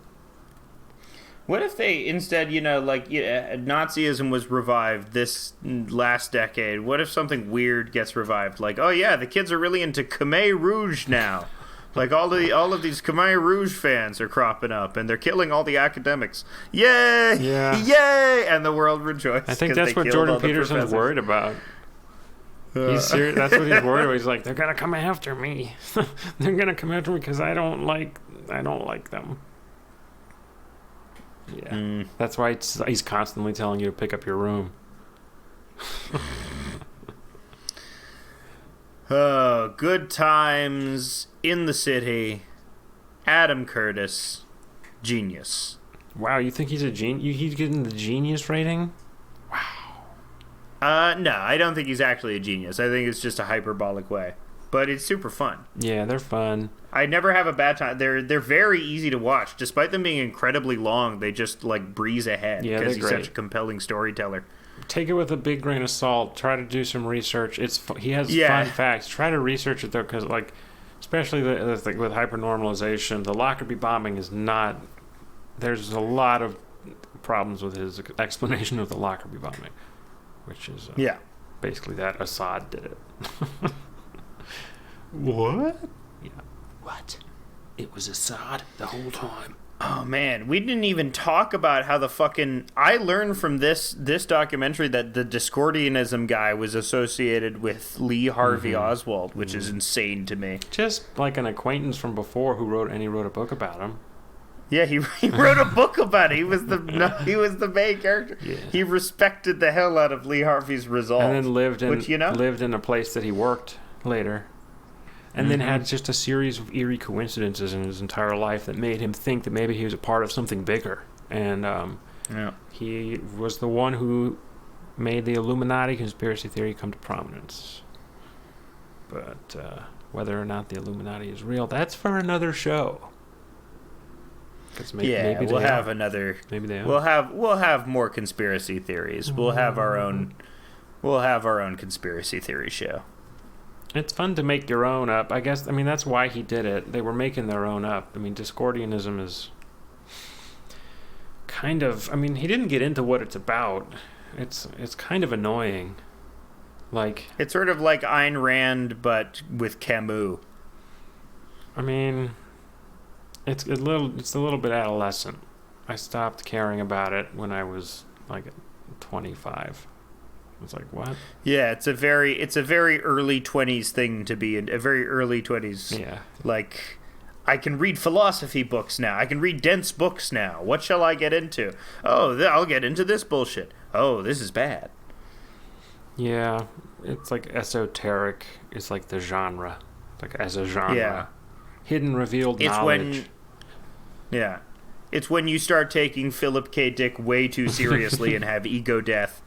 What if they instead, Nazism was revived this last decade? What if something weird gets revived? Like, oh yeah, the kids are really into Khmer Rouge now. Like all of these Khmer Rouge fans are cropping up, and they're killing all the academics. Yay! Yeah. Yay! And the world rejoices. I think that's what Jordan Peterson's worried about. He's serious. That's what he's worried about. He's like, they're gonna come after me. They're gonna come after me because I don't like them. Yeah, that's why he's constantly telling you to pick up your room. Oh, good times in the city. Adam Curtis, genius. Wow, you think he's a genius? He's getting the genius rating? No, I don't think he's actually a genius. I think it's just a hyperbolic way. But it's super fun. Yeah, they're fun. I never have a bad time. They're very easy to watch. Despite them being incredibly long, they just like breeze ahead because he's such a compelling storyteller. Take it with a big grain of salt. Try to do some research. He has fun facts. Try to research it though, because like, especially the thing with hypernormalization, the Lockerbie bombing is not. There's a lot of problems with his explanation of the Lockerbie bombing, which is basically that Assad did it. What? Yeah. What? It was Assad the whole time. Oh man, we didn't even talk about how the fucking... I learned from this documentary that the Discordianism guy was associated with Lee Harvey Oswald, which is insane to me. Just like an acquaintance from before who wrote a book about him. Yeah, he wrote a book about it. He was the main character. Yeah. He respected the hell out of Lee Harvey's resolve. And then lived in a place that he worked later. And then had just a series of eerie coincidences in his entire life that made him think that maybe he was a part of something bigger. And he was the one who made the Illuminati conspiracy theory come to prominence. But whether or not the Illuminati is real, that's for another show. Maybe we'll have another. Maybe they are. We'll have more conspiracy theories. We'll have our own conspiracy theory show. It's fun to make your own up. I guess, that's why he did it. They were making their own up. Discordianism is kind of... he didn't get into what it's about. It's kind of annoying. Like... It's sort of like Ayn Rand, but with Camus. It's a little bit adolescent. I stopped caring about it when I was, 25. It's like, what? Yeah, it's a very early 20s thing to be in. A very early 20s. Yeah. Like, I can read philosophy books now. I can read dense books now. What shall I get into? Oh, I'll get into this bullshit. Oh, this is bad. Yeah, it's like esoteric. It's like the genre. Like, as a genre. Yeah. Hidden, revealed knowledge. It's when you start taking Philip K. Dick way too seriously and have ego death.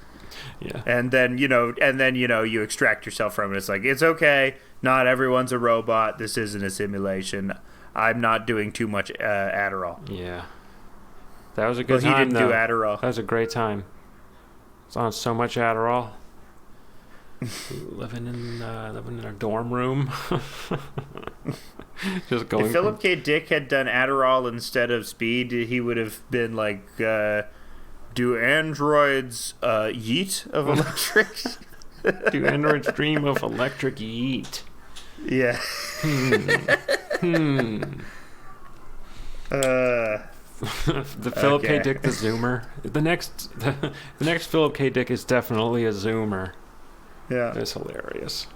Yeah. And then, you extract yourself from it. It's like, it's okay. Not everyone's a robot. This isn't a simulation. I'm not doing too much Adderall. Yeah. That was a good time, he didn't do Adderall. That was a great time. It's on so much Adderall. living in a dorm room. Just going. If Philip K. Dick had done Adderall instead of speed, he would have been like... Do androids yeet of electric? Do androids dream of electric yeet? Yeah. The Philip K. Dick the Zoomer. The next Philip K. Dick is definitely a Zoomer. Yeah. That's hilarious.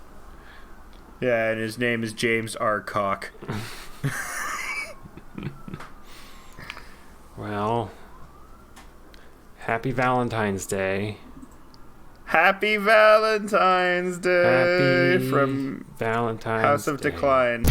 Yeah, and his name is James R. Cock. Well... Happy Valentine's Day. Happy Valentine's Day Happy from Valentine's House of Day. Decline.